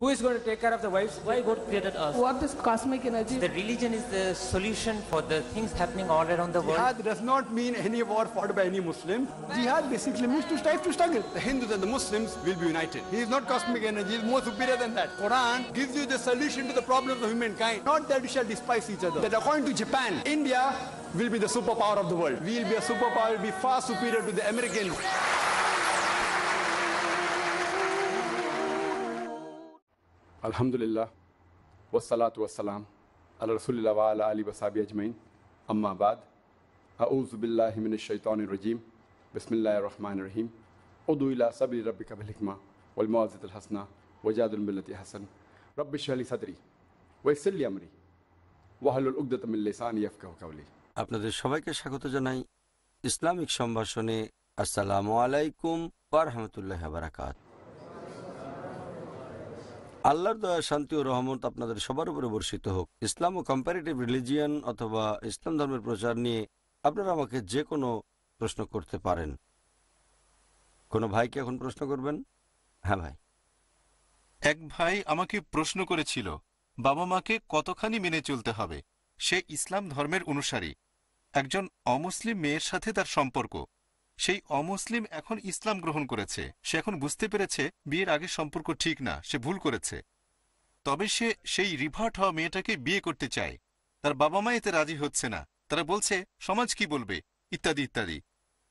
Who is going to take care of the wives? Why God created us? What is cosmic energy? The religion is the solution for the things happening all around the world. Jihad does not mean any war fought by any Muslim. Jihad basically means to strive to struggle. The Hindus and the Muslims will be united. He is not cosmic energy, he is more superior than that. Quran gives you the solution to the problems of humankind. Not that we shall despise each other. That according to Japan, India will be the superpower of the world. We will be a superpower, will be far superior to the Americans. Alhamdulillah, wassalatu wassalam, ala rasulillah wa ala alihi wa sahbihi ajmain, amma ba'd, a'udhu billahi minash shaitanir rajim, bismillahir rahmanir rahim, udu ila sabili rabbika bil hikma, wal mawazzatil hasana, wajadil billati hasan, rabbi shrah li sadri, wa yassir li amri, wahlul 'uqdatam min lisani yafqahu qawli. আপনাদের সবাইকে স্বাগত জানাই Islamic সম্ভাষণে। আসসালামু আলাইকুম ওয়া রাহমাতুল্লাহি ওয়া বারাকাতুহু। আল্লাহর দয়া, শান্তি ও রহমত আপনাদের সবার উপরে বর্ষিত হোক। ইসলাম ও কম্পারেটিভ রিলিজিয়ান অথবা ইসলাম ধর্মের প্রচার নিয়ে আপনারা আমাকে যে কোনো প্রশ্ন করতে পারেন। কোনো ভাইকে এখন প্রশ্ন করবেন? হ্যাঁ ভাই। এক ভাই আমাকে প্রশ্ন করেছিল, বাবা মাকে কতখানি মেনে চলতে হবে? সে ইসলাম ধর্মের অনুসারী। একজন অমুসলিম মেয়ের সাথে তার সম্পর্ক। সেই অমুসলিম এখন ইসলাম গ্রহণ করেছে। সে এখন বুঝতে পেরেছে বিয়ের আগের সম্পর্ক ঠিক না, সে ভুল করেছে। তবে সে সেই রিভার্ট হওয়া মেয়েটাকে বিয়ে করতে চায়। তার বাবা মা এতে রাজি হচ্ছে না, তারা বলছে সমাজ কি বলবে, ইত্যাদি ইত্যাদি।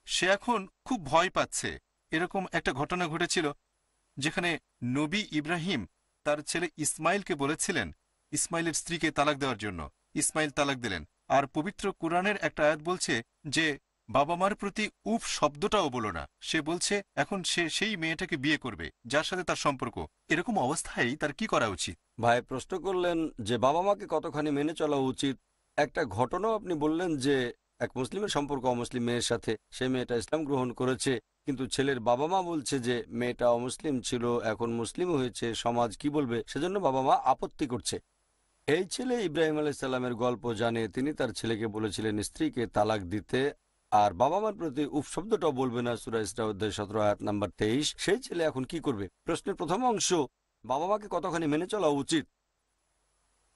সে এখন খুব ভয় পাচ্ছে। এরকম একটা ঘটনা ঘটেছিল যেখানে নবী ইব্রাহিম তার ছেলে ইসমাইলকে বলেছিলেন ইসমাইলের স্ত্রীকে তালাক দেওয়ার জন্য। ইসমাইল তালাক দিলেন। আর পবিত্র কুরআনের একটা আয়াত বলছে যে বাবা মার প্রতি উফ শব্দটাও বলো না। সে বলছে এখন সে সেই মেয়েটাকে বিয়ে করবে যার সাথে তার সম্পর্ক। এরকম অবস্থায় তার কি করা উচিত? ভাই প্রশ্ন করলেন যে বাবা মাকে কতখানি মেনে চলা উচিত। একটা ঘটনাও আপনি বললেন যে এক মুসলিমের সম্পর্ক অমুসলিম মেয়ের সাথে, সে মেয়েটা ইসলাম গ্রহণ করেছে, কিন্তু ছেলের বাবা মা বলছে যে মেয়েটা অমুসলিম ছিল, এখন মুসলিম হয়েছে, সমাজ কি বলবে, সেজন্য বাবা মা আপত্তি করছে। এই ছেলে ইব্রাহিম আলাইহিস সালামের গল্প জানে। তিনি তার ছেলেকে বলেছিলেন স্ত্রীকে তালাক দিতে, আর বাবা মার প্রতি উফ শব্দটাও বলবে না। সূরা ইসরা অধ্যায় 17 আয়াত নাম্বার 23। সেই ছেলে এখন কি করবে? প্রশ্নের প্রথম অংশ, বাবা মাকে কতখানি মেনে চলা উচিত।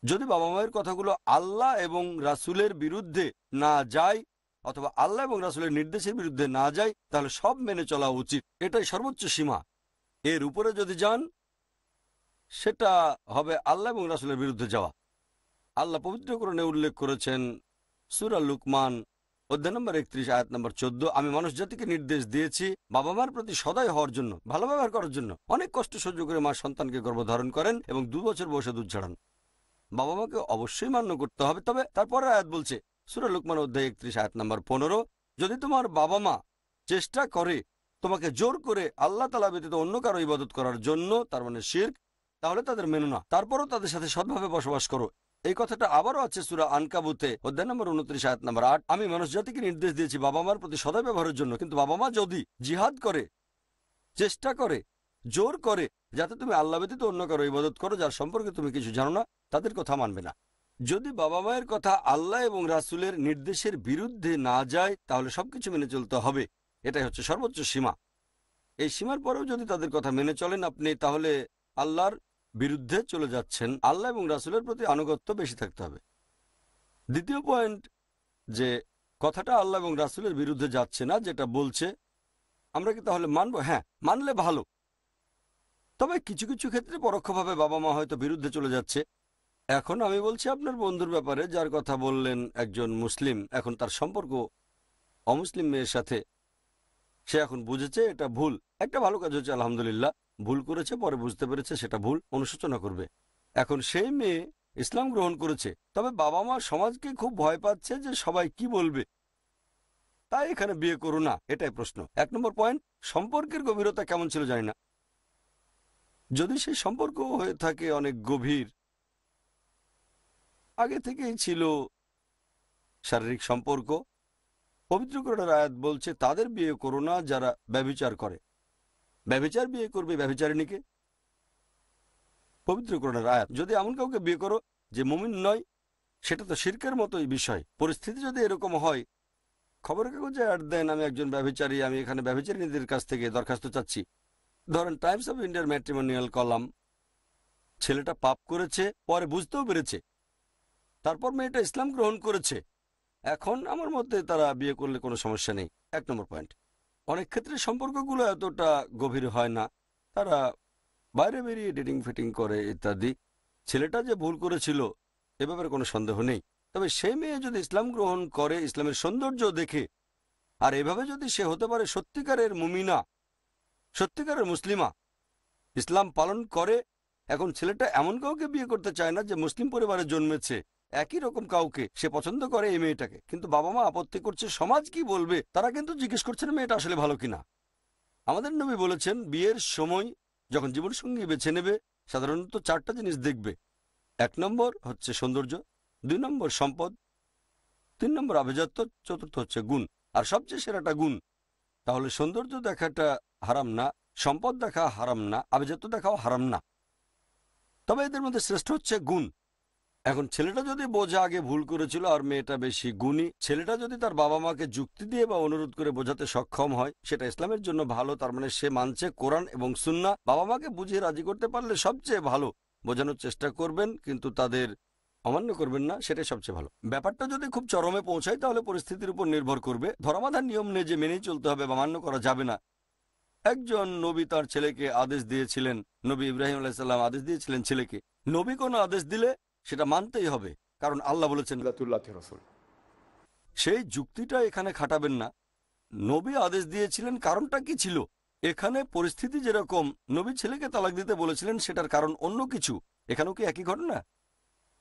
যদি বাবা মায়ের কথাগুলো আল্লাহ এবং রাসূলের বিরুদ্ধে না যায় অথবা আল্লাহ এবং রাসূলের নির্দেশের বিরুদ্ধে না যায়, তাহলে সব মেনে চলা উচিত। এটাই সর্বোচ্চ সীমা। এর উপরে যদি যান সেটা হবে আল্লাহ এবং রাসূলের বিরুদ্ধে যাওয়া। আল্লাহ পবিত্র কোরআনে উল্লেখ করেছেন সূরা লুকমান অধ্যায় নম্বর 31 আয়াত নম্বর 14, আমি মানুষ জাতিকে নির্দেশ দিয়েছি বাবা মার প্রতি সদয় হওয়ার জন্য, ভালো ব্যবহার করার জন্য। অনেক কষ্ট সহ্য করে মা সন্তানকে গর্ভধারণ করেন এবং 2 বছর বয়সে দুধ ছাড়ান। বাবা মাকে অবশ্যই মান্য করতে হবে। তবে তারপরের আয়াত বলছে সূরা লুকমান অধ্যায় 31 আয়াত নম্বর 15, যদি তোমার বাবা মা চেষ্টা করে তোমাকে জোর করে আল্লাহ তাআলা ব্যতীত অন্য কারো ইবাদত করার জন্য, তার মানে শিরক, তাহলে তাদের মেনো না, তারপরও তাদের সাথে সৎভাবে বসবাস করো। এই কথাটা আবারও আছে সূরা আনকাবুতে অধ্যায় নম্বর 29 আয়াত নম্বর 8, আমি মানুষ জাতিকে নির্দেশ দিয়েছি বাবা মার প্রতি সদয় ব্যবহারের জন্য, কিন্তু বাবা মা যদি জিহাদ করে, চেষ্টা করে, জোর করে যাতে তুমি আল্লাহ ব্যতীত অন্য কারো ইবাদত করো যার সম্পর্কে তুমি কিছু জানো না, তাদের কথা মানবে না। যদি বাবা মায়ের কথা আল্লাহ এবং রাসূলের নির্দেশের বিরুদ্ধে না যায় তাহলে সবকিছু মেনে চলতে হবে। এটাই হচ্ছে সর্বোচ্চ সীমা। এই সীমার পরেও যদি তাদের কথা মেনে চলেন আপনি, তাহলে আল্লাহর বিরুদ্ধে চলে যাচ্ছেন। আল্লাহ এবং রাসূলের প্রতি আনুগত্য বেশি থাকতে হবে। দ্বিতীয় পয়েন্ট, যে কথাটা আল্লাহ এবং রাসূলের বিরুদ্ধে যাচ্ছে না, যেটা বলছে আমরা কি তাহলে মানব? হ্যাঁ, মানলে ভালো। তবে কিছু কিছু ক্ষেত্রে পরোক্ষভাবে বাবা মা হয়তো বিরুদ্ধে চলে যাচ্ছে। এখন আমি বলছি আপনার বন্ধুর ব্যাপারে, যার কথা বললেন একজন মুসলিম, এখন তার সম্পর্ক অমুসলিম মেয়ের সাথে, সে এখন বুঝেছে এটা ভুল। একটা ভালো কাজ হচ্ছে, আলহামদুলিল্লাহ। ভুল করেছে, পরে বুঝতে পেরেছে সেটা ভুল, অনুশোচনা করবে। এখন সেই মেয়ে ইসলাম গ্রহণ করেছে, তবে বাবা মা সমাজকে খুব ভয় পাচ্ছে যে সবাই কি বলবে, তাই এখানে বিয়ে করো না। এটাই প্রশ্ন। 1 নম্বর পয়েন্ট, সম্পর্কের গভীরতা কেমন ছিল জানি না। যদি সেই সম্পর্ক হয়ে থাকে অনেক গভীর, আগে থেকেই ছিল শারীরিক সম্পর্ক, পবিত্র কোরআনের আয়াত বলছে তাদের বিয়ে করো না যারা ব্যভিচার করে। ব্যভিচার বিয়ে করবে ব্যভিচারিণীকে, পবিত্র কোরআনের আয়াত। যদি এমন কাউকে বিয়ে করো যে মুমিন নয়, সেটা তো শিরকের মতোই বিষয়। পরিস্থিতি যদি এরকম হয়, খবরের কাগজে অ্যাড দেন আমি একজন ব্যভিচারী, আমি এখানে ব্যভিচারিণীদের কাছ থেকে দরখাস্ত চাচ্ছি। ধরেন টাইমস অফ ইন্ডিয়ার ম্যাট্রিমোনিয়াল কলাম, ছেলেটা পাপ করেছে, পরে বুঝতেও পেরেছে, তারপর মেয়েটা ইসলাম গ্রহণ করেছে। এখন আমার মতে তারা বিয়ে করলে কোনো সমস্যা নেই। 1 নম্বর পয়েন্ট, অনেক ক্ষেত্রে সম্পর্কগুলো এতটা গভীর হয় না, তারা বাইরে বেরিয়ে ডেটিং ফিটিং করে ইত্যাদি। ছেলেটা যে ভুল করেছিল এ ব্যাপারে কোনো সন্দেহ নেই, তবে সেই মেয়ে যদি ইসলাম গ্রহণ করে ইসলামের সৌন্দর্য দেখে, আর এভাবে যদি সে হতে পারে সত্যিকারের মুমিনা, সত্যিকারের মুসলিমা, ইসলাম পালন করে। এখন ছেলেটা এমন কাউকে বিয়ে করতে চায় না যে মুসলিম পরিবারে জন্মেছে, একই রকম কাউকে সে পছন্দ করে এই মেয়েটাকে, কিন্তু বাবা মা আপত্তি করছে, সমাজ কি বলবে। তারা কিন্তু জিজ্ঞেস করছেন মেয়েটা আসলে ভালো কিনা। আমাদের নবী বলেছেন বিয়ের সময় যখন জীবনসঙ্গী বেছে নেবে সাধারণত 4টা জিনিস দেখবে। 1 নম্বর হচ্ছে সৌন্দর্য, 2 নম্বর সম্পদ, 3 নম্বর আভিজাত্য, চতুর্থ হচ্ছে গুণ, আর সবচেয়ে সেরাটা গুণ। তাহলে সৌন্দর্য দেখাটা হারাম না, সম্পদ দেখা হারাম না, আভিজাত্য দেখাও হারাম না, তবে এদের মধ্যে শ্রেষ্ঠ হচ্ছে গুণ। এখন ছেলেটা যদি বোঝা আগে ভুল করেছিল আর মেয়েটা বেশি গুণী, ছেলেটা যদি তার বাবা মাকে যুক্তি দিয়ে বা অনুরোধ করে বোঝাতে সক্ষম হয়, সেটা ইসলামের জন্য ভালো। তার মানে সে মানছে কোরআন এবং সুন্নাহ। বাবা মাকে বুঝিয়ে রাজি করতে পারলে সবচেয়ে ভালো। বোঝানোর চেষ্টা করবেন কিন্তু তাদের অমান্য করবেন না, সেটাই সবচেয়ে ভালো। ব্যাপারটা যদি খুব চরমে পৌঁছায় তাহলে পরিস্থিতির উপর নির্ভর করবে। ধর্মাধার নিয়ম নেই যে মেনেই চলতে হবে বা মান্য করা যাবে না। একজন নবী তার ছেলেকে আদেশ দিয়েছিলেন, নবী ইব্রাহিম আলাইহিসসালাম আদেশ দিয়েছিলেন ছেলেকে, নবী কোনো আদেশ দিলে সেটা মানতেই হবে, কারণ আল্লাহ বলেছেন। রসুল সেই যুক্তিটা এখানে খাটাবেন না। নবী আদেশ দিয়েছিলেন, কারণটা কি ছিল? এখানে পরিস্থিতি যেরকম নবী ছেলেকে তালাক দিতে বলেছিলেন সেটার কারণ অন্য কিছু। এখানেও কি একই ঘটনা?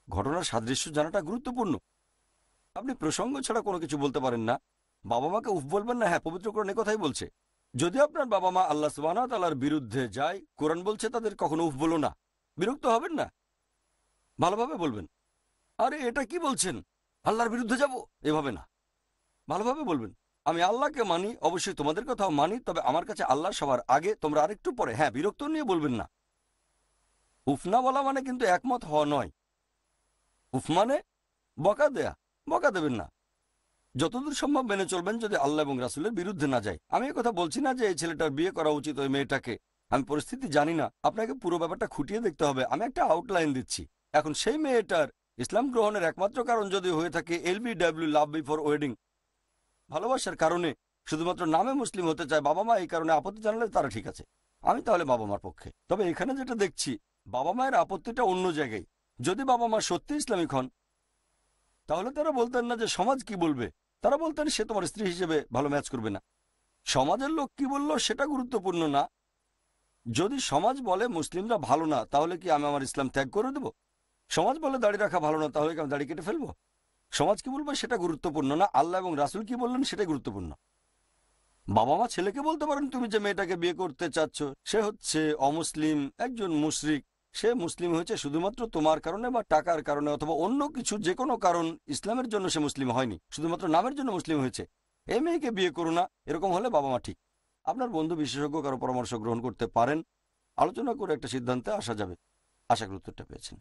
ঘটনার সাদৃশ্য জানাটা গুরুত্বপূর্ণ। আপনি প্রসঙ্গ ছাড়া কোনো কিছু বলতে পারেন না। বাবা মাকে উফ বলবেন না, হ্যাঁ পবিত্রকরণ কথাই বলছে। যদি আপনার বাবা মা আল্লাহ সুবহানাহু ওয়া তাআলার বিরুদ্ধে যায়, কোরআন বলছে তাদের কখনো উফ বলো না। বিরক্ত হবেন না, ভালোভাবে বলবেন, আরে এটা কি বলছেন, আল্লাহর বিরুদ্ধে যাব, এভাবে না, ভালোভাবে বলবেন, আমি আল্লাহকে মানি, অবশ্যই তোমাদের কথাও মানি, তবে আমার কাছে আল্লাহ সবার আগে, তোমরা আরেকটু পরে। হ্যাঁ, বিরক্ত নিয়ে বলবেন না। উফ না বলা মানে কিন্তু একমত হওয়া নয়। উফ মানে বকা দেয়া, বকা দেবেন না। যতদূর সম্ভব মেনে চলবেন যদি আল্লাহ এবং রাসূলের বিরুদ্ধে না যায়। আমি এই কথা বলছি না যে এই ছেলেটার বিয়ে করা উচিত ওই মেয়েটাকে। আমি পরিস্থিতি জানি না, আপনাকে পুরো ব্যাপারটা খুঁটিয়ে দেখতে হবে। আমি একটা আউটলাইন দিচ্ছি। এখন সেই মেয়েটার ইসলাম গ্রহণের একমাত্র কারণ যদি হয়ে থাকে LBW, লাভ বিফোর ওয়েডিং, ভালোবাসার কারণে, শুধুমাত্র নামে মুসলিম হতে চায়, বাবা মা এই কারণে আপত্তি জানালে তারা ঠিক আছে, আমি তাহলে বাবা মার পক্ষে। তবে এখানে যেটা দেখছি, বাবা মায়ের আপত্তিটা অন্য জায়গায়। যদি বাবা মা সত্যি ইসলামিক হন তাহলে তারা বলতেন না যে সমাজ কি বলবে, তারা বলতেন সে তোমার স্ত্রী হিসেবে ভালো ম্যাচ করবে না। সমাজের লোক কি বলল সেটা গুরুত্বপূর্ণ না। যদি সমাজ বলে মুসলিমরা ভালো না, তাহলে কি আমি আমার ইসলাম ত্যাগ করে দেব? সমাজ বলে দাড়ি রাখা ভালো না, তাহলে কি আমি দাড়ি কেটে ফেলবো? সমাজ কি বলবে সেটা গুরুত্বপূর্ণ না, আল্লাহ এবং রাসূল কি বললেন সেটাই গুরুত্বপূর্ণ। বাবা মা ছেলেকে বলতে পারেন তুমি যে মেয়েটাকে বিয়ে করতে চাচ্ছ সে হচ্ছে অমুসলিম, একজন মুশরিক, সে মুসলিম হয়েছে শুধুমাত্র তোমার কারণে বা টাকার কারণে অথবা অন্য কিছু, যে কোনো কারণ, ইসলামের জন্য সে মুসলিম হয়নি, শুধুমাত্র নামের জন্য মুসলিম হয়েছে, এই মেয়েকে বিয়ে করো না। এরকম হলে বাবা মা ঠিক। আপনার বন্ধু বিশেষজ্ঞ কারো পরামর্শ গ্রহণ করতে পারেন, আলোচনা করে একটা সিদ্ধান্তে আসা যাবে। আশা করি উত্তরটা পেয়েছেন।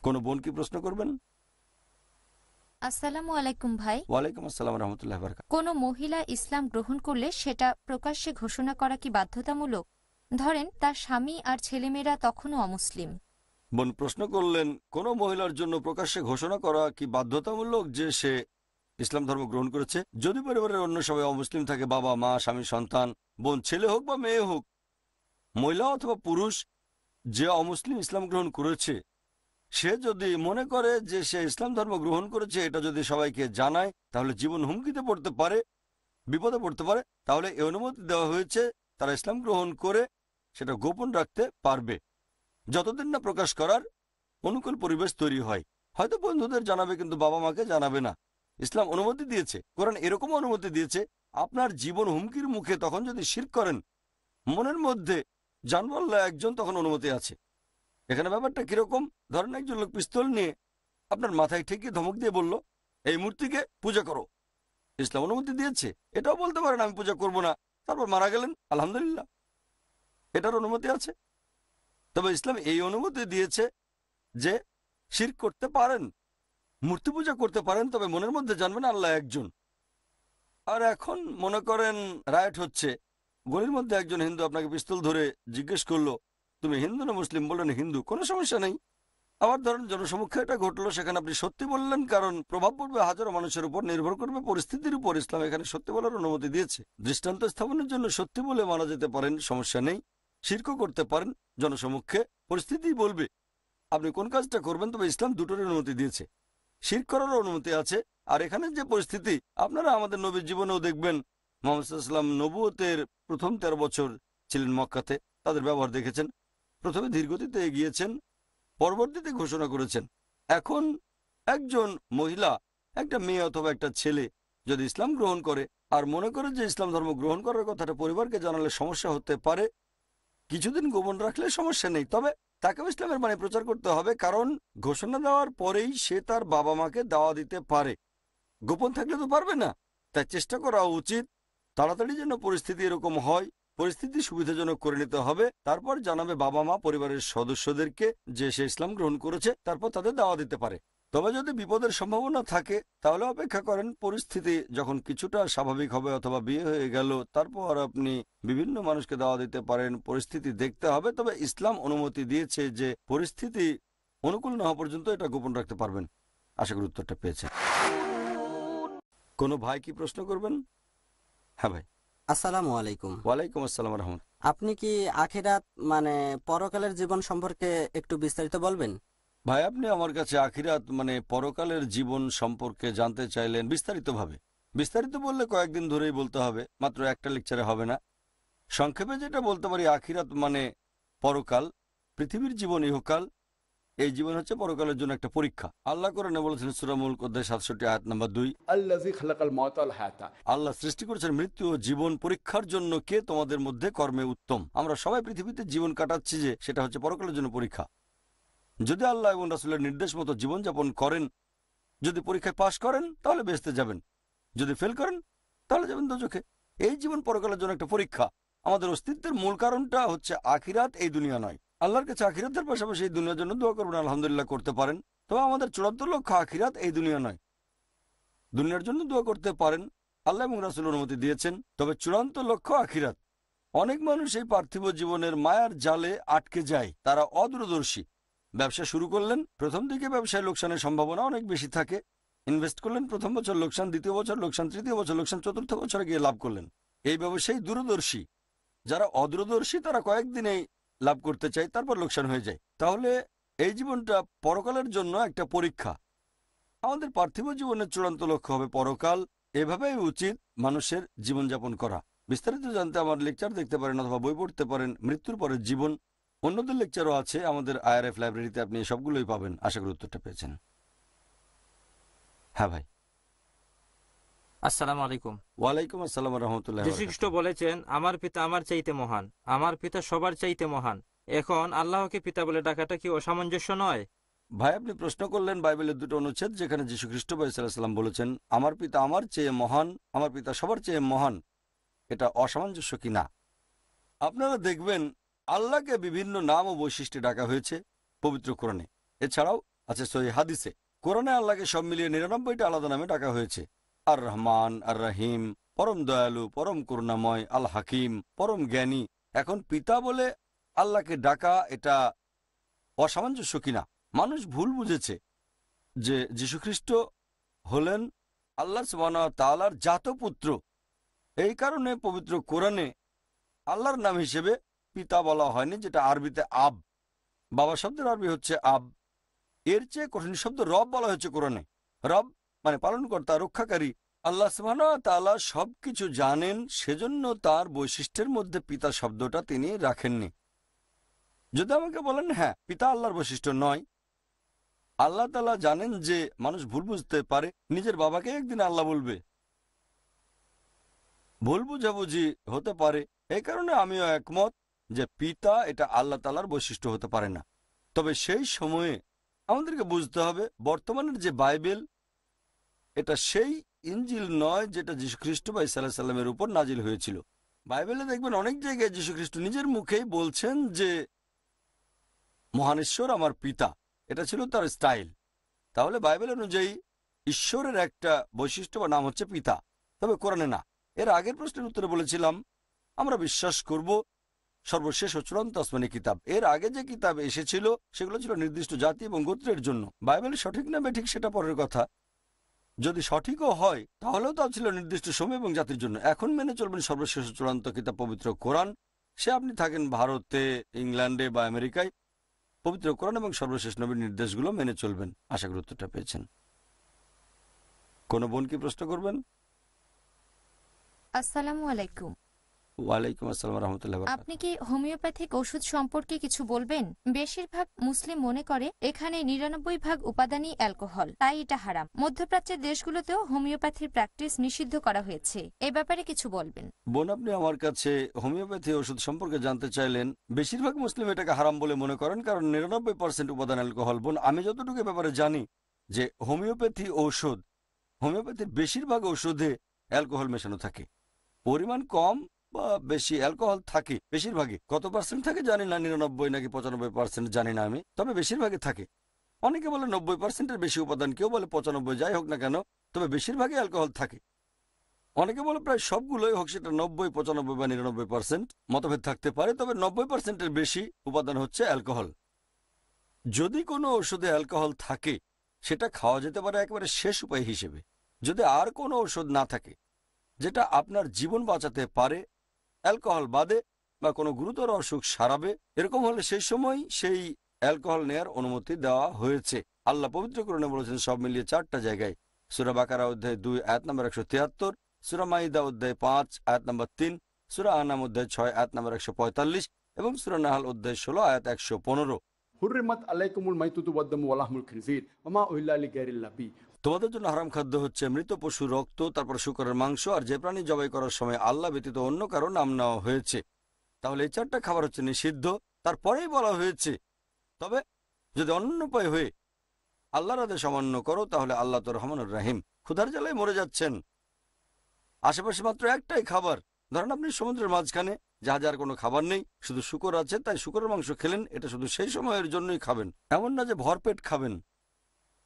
কোনো বোন কি প্রশ্ন করবেন? আসসালামু আলাইকুম ভাই। ওয়ালাইকুম আসসালাম রহমতুল্লাহ বারাকাতুহু। কোনো মহিলা ইসলাম গ্রহণ করলে সেটা প্রকাশ্যে ঘোষণা করা কি বাধ্যতামূলক? ধরেন তার স্বামী আর ছেলেমেয়েরা তখনও অমুসলিম। বোন প্রশ্ন করলেন কোনো মহিলার জন্য প্রকাশ্যে ঘোষণা করা কি বাধ্যতামূলক যে সে ইসলাম ধর্ম গ্রহণ করেছে? যদি পরিবারের অন্য সবাই অমুসলিম থাকে, বাবা মা স্বামী সন্তান, বোন ছেলে হোক বা মেয়ে হোক, মহিলা অথবা পুরুষ, যে অমুসলিম ইসলাম গ্রহণ করেছে সে যদি মনে করে যে সে ইসলাম ধর্ম গ্রহণ করেছে, এটা যদি সবাইকে জানায় তাহলে জীবন হুমকিতে পড়তে পারে, বিপদে পড়তে পারে, তাহলে এই অনুমতি দেওয়া হয়েছে তারা ইসলাম গ্রহণ করে সেটা গোপন রাখতে পারবে যতদিন না প্রকাশ করার অনুকূল পরিবেশ তৈরি হয়। হয়তো বন্ধুদের জানাবে কিন্তু বাবা মাকে জানাবে না। ইসলাম অনুমতি দিয়েছে, কোরআন এরকম অনুমতি দিয়েছে, আপনার জীবন হুমকির মুখে তখন যদি শিরক করেন, মনের মধ্যে জানবাল্লাহ একজন, তখন অনুমতি আছে। এখানে ব্যাপারটা কিরকম? ধরেন একজন লোক পিস্তল নিয়ে আপনার মাথায় ঠেকিয়ে ধমক দিয়ে বলল এই মূর্তিকে পূজা করো, ইসলাম অনুমতি দিয়েছে। এটাও বলতে পারেন আমি পূজা করব না, তারপর মারা গেলেন, আলহামদুলিল্লাহ, এটার অনুমতি আছে। তবে ইসলাম এই অনুমতি দিয়েছে যে শিরক করতে পারেন, মূর্তি পূজা করতে পারেন, তবে মনের মধ্যে জানবেন আল্লাহ একজন। আর এখন মনে করেন রায়ট হচ্ছে, গলির মধ্যে একজন হিন্দু আপনাকে পিস্তল ধরে জিজ্ঞেস করলো তুমি হিন্দু না মুসলিম, বললেন হিন্দু, কোনো সমস্যা নেই। আবার ধরেন জনসমক্ষে এটা ঘটলো, সেখানে আপনি সত্যি বললেন, কারণ প্রভাব পড়বে হাজারো মানুষের উপর, নির্ভর করবে পরিস্থিতির উপর। ইসলাম এখানে সত্যি বলার অনুমতি দিয়েছে। দৃষ্টান্ত স্থাপনের জন্য সত্যি বলে মারা যেতে পারেন, সমস্যা নেই। শিরকও করতে পারেন জনসমক্ষে, পরিস্থিতি বলবে আপনি কোন কাজটা করবেন। তবে ইসলাম দুটোর অনুমতি দিয়েছে, শিরক করারও অনুমতি আছে। আর এখানে যে পরিস্থিতি, আপনারা আমাদের নবীর জীবনেও দেখবেন, মুহাম্মদ সাল্লাল্লাহু আলাইহি ওয়াসাল্লাম নবুয়তের প্রথম 13 বছর ছিলেন মক্কাতে, তাদের ব্যবহার দেখেছেন। প্রথমে ধীরগতিতে এগিয়েছেন, পরবর্তীতে ঘোষণা করেছেন। এখন একজন মহিলা, একটা মেয়ে অথবা একটা ছেলে যদি ইসলাম গ্রহণ করে আর মনে করে যে ইসলাম ধর্ম গ্রহণ করার কথাটা পরিবারকে জানালে সমস্যা হতে পারে, কিছুদিন গোপন রাখলে সমস্যা নেই, তবে তাকেও ইসলামের বাণী প্রচার করতে হবে, কারণ ঘোষণা দেওয়ার পরেই সে তার বাবা মাকে দাওয়া দিতে পারে। গোপন থাকলে তো পারবে না, তাই চেষ্টা করা উচিত তাড়াতাড়ি যেন পরিস্থিতি এরকম হয়, পরিস্থিতি সুবিধাজনক করে নিতে হবে। তারপর জানাবে বাবা মা পরিবারের সদস্যদেরকে যে সে ইসলাম গ্রহণ করেছে, তারপর তাদের দাওয়া দিতে পারে। তবে যদি বিপদের সম্ভাবনা থাকে তাহলে অপেক্ষা করেন, পরিস্থিতি যখন কিছুটা স্বাভাবিক হবে অথবা বিয়ে হয়ে গেল, তারপর আপনি বিভিন্ন মানুষকে দাওয়া দিতে পারেন। পরিস্থিতি দেখতে হবে, তবে ইসলাম অনুমতি দিয়েছে যে পরিস্থিতি অনুকূল না হওয়া পর্যন্ত এটা গোপন রাখতে পারবেন। আশা করি উত্তরটা পেয়েছেন। কোনো ভাই কি প্রশ্ন করবেন? হ্যাঁ ভাই। আসসালামু আলাইকুম। ওয়ালাইকুম আসসালাম রহমত। আপনি কি আখিরাত মানে পরকালের জীবন সম্পর্কে একটু বিস্তারিত বলবেন? ভাই, আপনি আমার কাছে আখিরাত মানে পরকালের জীবন সম্পর্কে জানতে চাইলেন বিস্তারিতভাবে। বিস্তারিত বললে কয়েকদিন ধরেই বলতে হবে, মাত্র একটা লেকচারে হবে না। সংক্ষেপে যেটা বলতে পারি, আখিরাত মানে পরকাল, পৃথিবীর জীবন ইহকাল। এই জীবন হচ্ছে পরকালের জন্য একটা পরীক্ষা। আল্লাহ কোরআনে বলেছেন সূরা মুলক অধ্যায় 67 আয়াত নাম্বার 2, আল্লাযী খালাকাল মাউতা ওয়াল হায়াতা। আল্লাহ সৃষ্টি করেছেন মৃত্যু ও জীবন পরীক্ষার জন্য, কে তোমাদের মধ্যে কর্মে উত্তম। আমরা সবাই পৃথিবীতে জীবন কাটাচ্ছি, যে সেটা হচ্ছে পরকালের জন্য পরীক্ষা। যদি আল্লাহ এবং রাসূলের নির্দেশ মতো জীবনযাপন করেন, যদি পরীক্ষায় পাশ করেন তাহলে বেহেশতে যাবেন, যদি ফেল করেন তাহলে যাবেন দোজখে। এই জীবন পরকালের জন্য একটা পরীক্ষা। আমাদের অস্তিত্বের মূল কারণটা হচ্ছে আখিরাত, এই দুনিয়া নয়। আল্লাহর কাছে আখিরাতের পাশাপাশি এই দুনিয়ার জন্য দোয়া করবেন, আলহামদুলিল্লাহ করতে পারেন। তবে আমাদের চূড়ান্ত লক্ষ্য আখিরাত, এই দুনিয়া নয়। দুনিয়ার জন্য দোয়া করতে পারেন, আল্লাহ এবং রাসূল অনুমতি দিয়েছেন, তবে চূড়ান্ত লক্ষ্য আখিরাত। অনেক মানুষ এই পার্থিব জীবনের মায়ার জালে আটকে যায়, তারা অদূরদর্শী। ব্যবসা শুরু করলেন, প্রথম দিকে ব্যবসায় লোকসানের সম্ভাবনা অনেক বেশি থাকে। ইনভেস্ট করলেন, প্রথম বছর লোকসান, দ্বিতীয় বছর লোকসান, তৃতীয় বছর লোকসান, চতুর্থ বছরে গিয়ে লাভ করলেন। এই ব্যবসায়ী দূরদর্শী। যারা অদূরদর্শী তারা কয়েকদিনেই লাভ করতে চায়, তারপর লোকসান হয়ে যায়। তাহলে এই জীবনটা পরকালের জন্য একটা পরীক্ষা। আমাদের পার্থিব জীবনের চূড়ান্ত লক্ষ্য হবে পরকাল। এভাবেই উচিত মানুষের জীবনযাপন করা। বিস্তারিত জানতে আমার লেকচার দেখতে পারেন অথবা বই পড়তে পারেন, মৃত্যুর পরের জীবন। অন্যদের লেকচারও আছে আমাদের IRF লাইব্রেরিতে, আপনি সবগুলোই পাবেন। আশা করি উত্তরটা পেয়েছেন। হ্যাঁ ভাই। আসসালামু আলাইকুম। ওয়ালাইকুম আসসালাম রহমতুল্লাহ। যীশু খ্রিস্ট বলেছেন, আমার পিতা আমার চাইতে মহান, আমার পিতা সবার চাইতে মহান। এখন আল্লাহকে পিতা বলে ডাকাটা কি অসামঞ্জস্য নয়? ভাই, আপনি প্রশ্ন করলেন বাইবেলের দুটো অনুচ্ছেদ যেখানে যীশু খ্রিস্ট সাল্লাম বলেছেন আমার পিতা আমার চেয়ে মহান, আমার পিতা সবার চেয়ে মহান। এটা অসামঞ্জস্য কি না? আপনারা দেখবেন আল্লাহকে বিভিন্ন নাম ও বৈশিষ্ট্যে ডাকা হয়েছে পবিত্র কোরআনে। এছাড়াও আছে সহিহ হাদিসে। কোরআনে আল্লাহকে সব মিলিয়ে 99টা আলাদা নামে ডাকা হয়েছে। আর রহমান, আর রহিম, পরম দয়ালু, পরম করুণাময়, আল হাকিম, পরম জ্ঞানী। এখন পিতা বলে আল্লাহকে ডাকা এটা অসামঞ্জস্য কিনা? মানুষ ভুল বুঝেছে যে যীশুখ্রিস্ট হলেন আল্লাহ সুবহানাহু ওয়া তাআলার জাতপুত্র। এই কারণে পবিত্র কোরআনে আল্লাহর নাম হিসেবে পিতা বলা হয়নি, যেটা আরবিতে আব। বাবা শব্দের আরবি হচ্ছে আব। এর চেয়ে কঠিন শব্দ রব বলা হয়েছে কোরআনে। রব মানে পালনকর্তা, রক্ষাকারী। আল্লাহ সুবহানাহু ওয়া তাআলা সবকিছু জানেন, সেজন্য তার বৈশিষ্ট্যের মধ্যে পিতা শব্দটা তিনি রাখেননি। যদি আমাকে বলেন হ্যাঁ পিতা আল্লাহর বৈশিষ্ট্য নয়, আল্লাহ তাআলা জানেন যে মানুষ ভুল বুঝতে পারে, নিজের বাবাকে একদিন আল্লাহ বলবে, ভুল বুঝাবুঝি হতে পারে। এই কারণে আমিও একমত যে পিতা এটা আল্লাহ তাআলার বৈশিষ্ট্য হতে পারে না। তবে সেই সময়ে আমাদেরকে বুঝতে হবে বর্তমানের যে বাইবেল, এটা সেই ইনজিল নয় যেটা যীশুখ্রিস্ট ঈসা আলাইহিস সালামের উপর নাজিল হয়েছিল। বাইবেলে দেখবেন অনেক জায়গায় যীশুখ্রিস্ট নিজের মুখেই বলছেন যে মহান ঈশ্বর আমার পিতা। এটা ছিল তার স্টাইল। তাহলে বাইবেল অনুযায়ী ঈশ্বরের একটা বৈশিষ্ট্য বা নাম হচ্ছে পিতা, তবে কোরআনে না। এর আগের প্রশ্নের উত্তরে বলেছিলাম আমরা বিশ্বাস করব সর্বশেষ ও চূড়ান্ত আসমানি কিতাব। এর আগে যে কিতাব এসেছিল সেগুলো ছিল নির্দিষ্ট জাতি এবং গোত্রের জন্য। বাইবেল সঠিক না বেঠিক সেটা পরের কথা, যদি সঠিকও হয় তাহলেও তা ছিল নির্দিষ্ট সময় এবং জাতির জন্য। এখন মেনে চলবেন সর্বশেষ ও চূড়ান্ত কিতাব পবিত্র কোরআন। সে আপনি থাকেন ভারতে, ইংল্যান্ডে বা আমেরিকায়, পবিত্র কোরআন এবং সর্বশেষ নবীর নির্দেশগুলো মেনে চলবেন। আশা করি উত্তরটা পেয়েছেন। কোনো বোন কি প্রশ্ন করবেন? আসসালামু আলাইকুম। ওয়ালাইকুম আসসালাম রহমতুল্লাহ। আপনি কি হোমিওপ্যাথিক ওষুধ সম্পর্কে কিছু বলবেন? বেশিরভাগ মুসলিম মনে করে এখানে ৯৯% উপাদানই অ্যালকোহল, তাই এটা হারাম। মধ্যপ্রাচ্যের দেশগুলোতেও হোমিওপ্যাথির প্র্যাকটিস নিষিদ্ধ করা হয়েছে, এ ব্যাপারে কিছু বলবেন? বোন, আপনি আমার কাছে হোমিওপ্যাথি ওষুধ সম্পর্কে জানতে চাইলেন। বেশিরভাগ মুসলিম এটাকে হারাম বলে মনে করেন কারণ ৯৯% উপাদান অ্যালকোহল। বোন, আমি যতটুকু ব্যাপারে জানি যে হোমিওপ্যাথির বেশিরভাগ ওষুধে অ্যালকোহল মেশানো থাকে। পরিমাণ কম বা বেশি অ্যালকোহল থাকে বেশিরভাগই। কত পার্সেন্ট থাকে জানি না, ৯৯ নাকি ৯৫% জানি না আমি, তবে বেশিরভাগই থাকে। অনেকে বলে ৯০%-এর বেশি উপাদান, কেউ বলে ৯৫, যাই হোক না কেন, তবে বেশিরভাগই অ্যালকোহল থাকে। অনেকে বলে প্রায় সবগুলোই, হোক সেটা ৯০, ৯৫ বা ৯৯%। মতভেদ থাকতে পারে, তবে ৯০%-এর বেশি উপাদান হচ্ছে অ্যালকোহল। যদি কোনো ওষুধে অ্যালকোহল থাকে সেটা খাওয়া যেতে পারে একেবারে শেষ উপায় হিসেবে। যদি আর কোনো ওষুধ না থাকে যেটা আপনার জীবন বাঁচাতে পারে অ্যালকোহল বাদে, বা কোনো গুরুতর অসুখ সারাবে, এরকম হলে সেই সময় সেই অ্যালকোহল নেয়ার অনুমতি দেওয়া হয়েছে। আল্লাহ পবিত্র কোরআনে বলেছেন সব মিলিয়ে 4টা জায়গায়। সূরা বাকারা অধ্যায় ২ আয়াত নম্বর ১৭৩, সূরা মাইদা অধ্যায় ৫ আয়াত নম্বর ৩, সূরা আনাম অধ্যায় ৬ আয়াত নম্বর ১৪৫ এবং সূরা নাহাল অধ্যায় ১৬ আয়াত ১১৫। হুররিমাত আলাইকুমুল মাইতুতু ওয়াদ-দামু ওয়া লাহমুল খিনজির ওয়া মা উহিল্লা লিগাইরিল্লাহ বিহি। তোমাদের জন্য হারাম খাদ্য হচ্ছে মৃত পশুর রক্ত, তারপর শূকরের মাংস, আর যে প্রাণী জবাই করার সময় আল্লাহ ব্যতীত অন্য কারো নাম নেওয়া হয়েছে। তাহলে এই 4টা খাবার হচ্ছে নিষিদ্ধ। তারপরেই বলা হয়েছে তবে যদি অন্য উপায় হয়ে আল্লাহর আদেশ অমান্য করো তাহলে আল্লাহ তো রহমানুর রাহিম। ক্ষুধার জ্বালায় মরে যাচ্ছেন, আশেপাশে মাত্র একটাই খাবার, ধরেন আপনি সমুদ্রের মাঝখানে, জাহাজে আর কোনো খাবার নেই, শুধু শূকর আছে, তাই শূকরের মাংস খেলেন, এটা শুধু সেই সময়ের জন্যই খাবেন, এমন না যে ভরপেট খাবেন।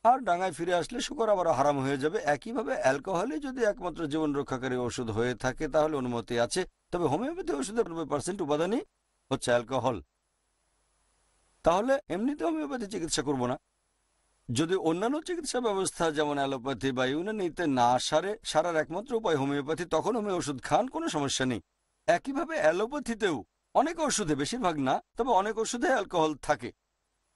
আর ডাঙায় ফিরে আসলে শূকর আবার হারাম হয়ে যাবে। একইভাবে অ্যালকোহলই যদি একমাত্র জীবন রক্ষাকারী ওষুধ হয়ে থাকে তাহলে অনুমতি আছে। তবে হোমিওপ্যাথি ওষুধের ৯০% উপাদানই হচ্ছে অ্যালকোহল। তাহলে এমনিতে হোমিওপ্যাথি চিকিৎসা করব না। যদি অন্যান্য চিকিৎসা ব্যবস্থা যেমন অ্যালোপ্যাথি বা ইউনানিতে না সারার একমাত্র উপায় হোমিওপ্যাথি, তখন হোমিও ওষুধ খান, কোনো সমস্যা নেই। একইভাবে অ্যালোপ্যাথিতেও অনেক ওষুধে, বেশিরভাগ না তবে অনেক ওষুধে অ্যালকোহল থাকে।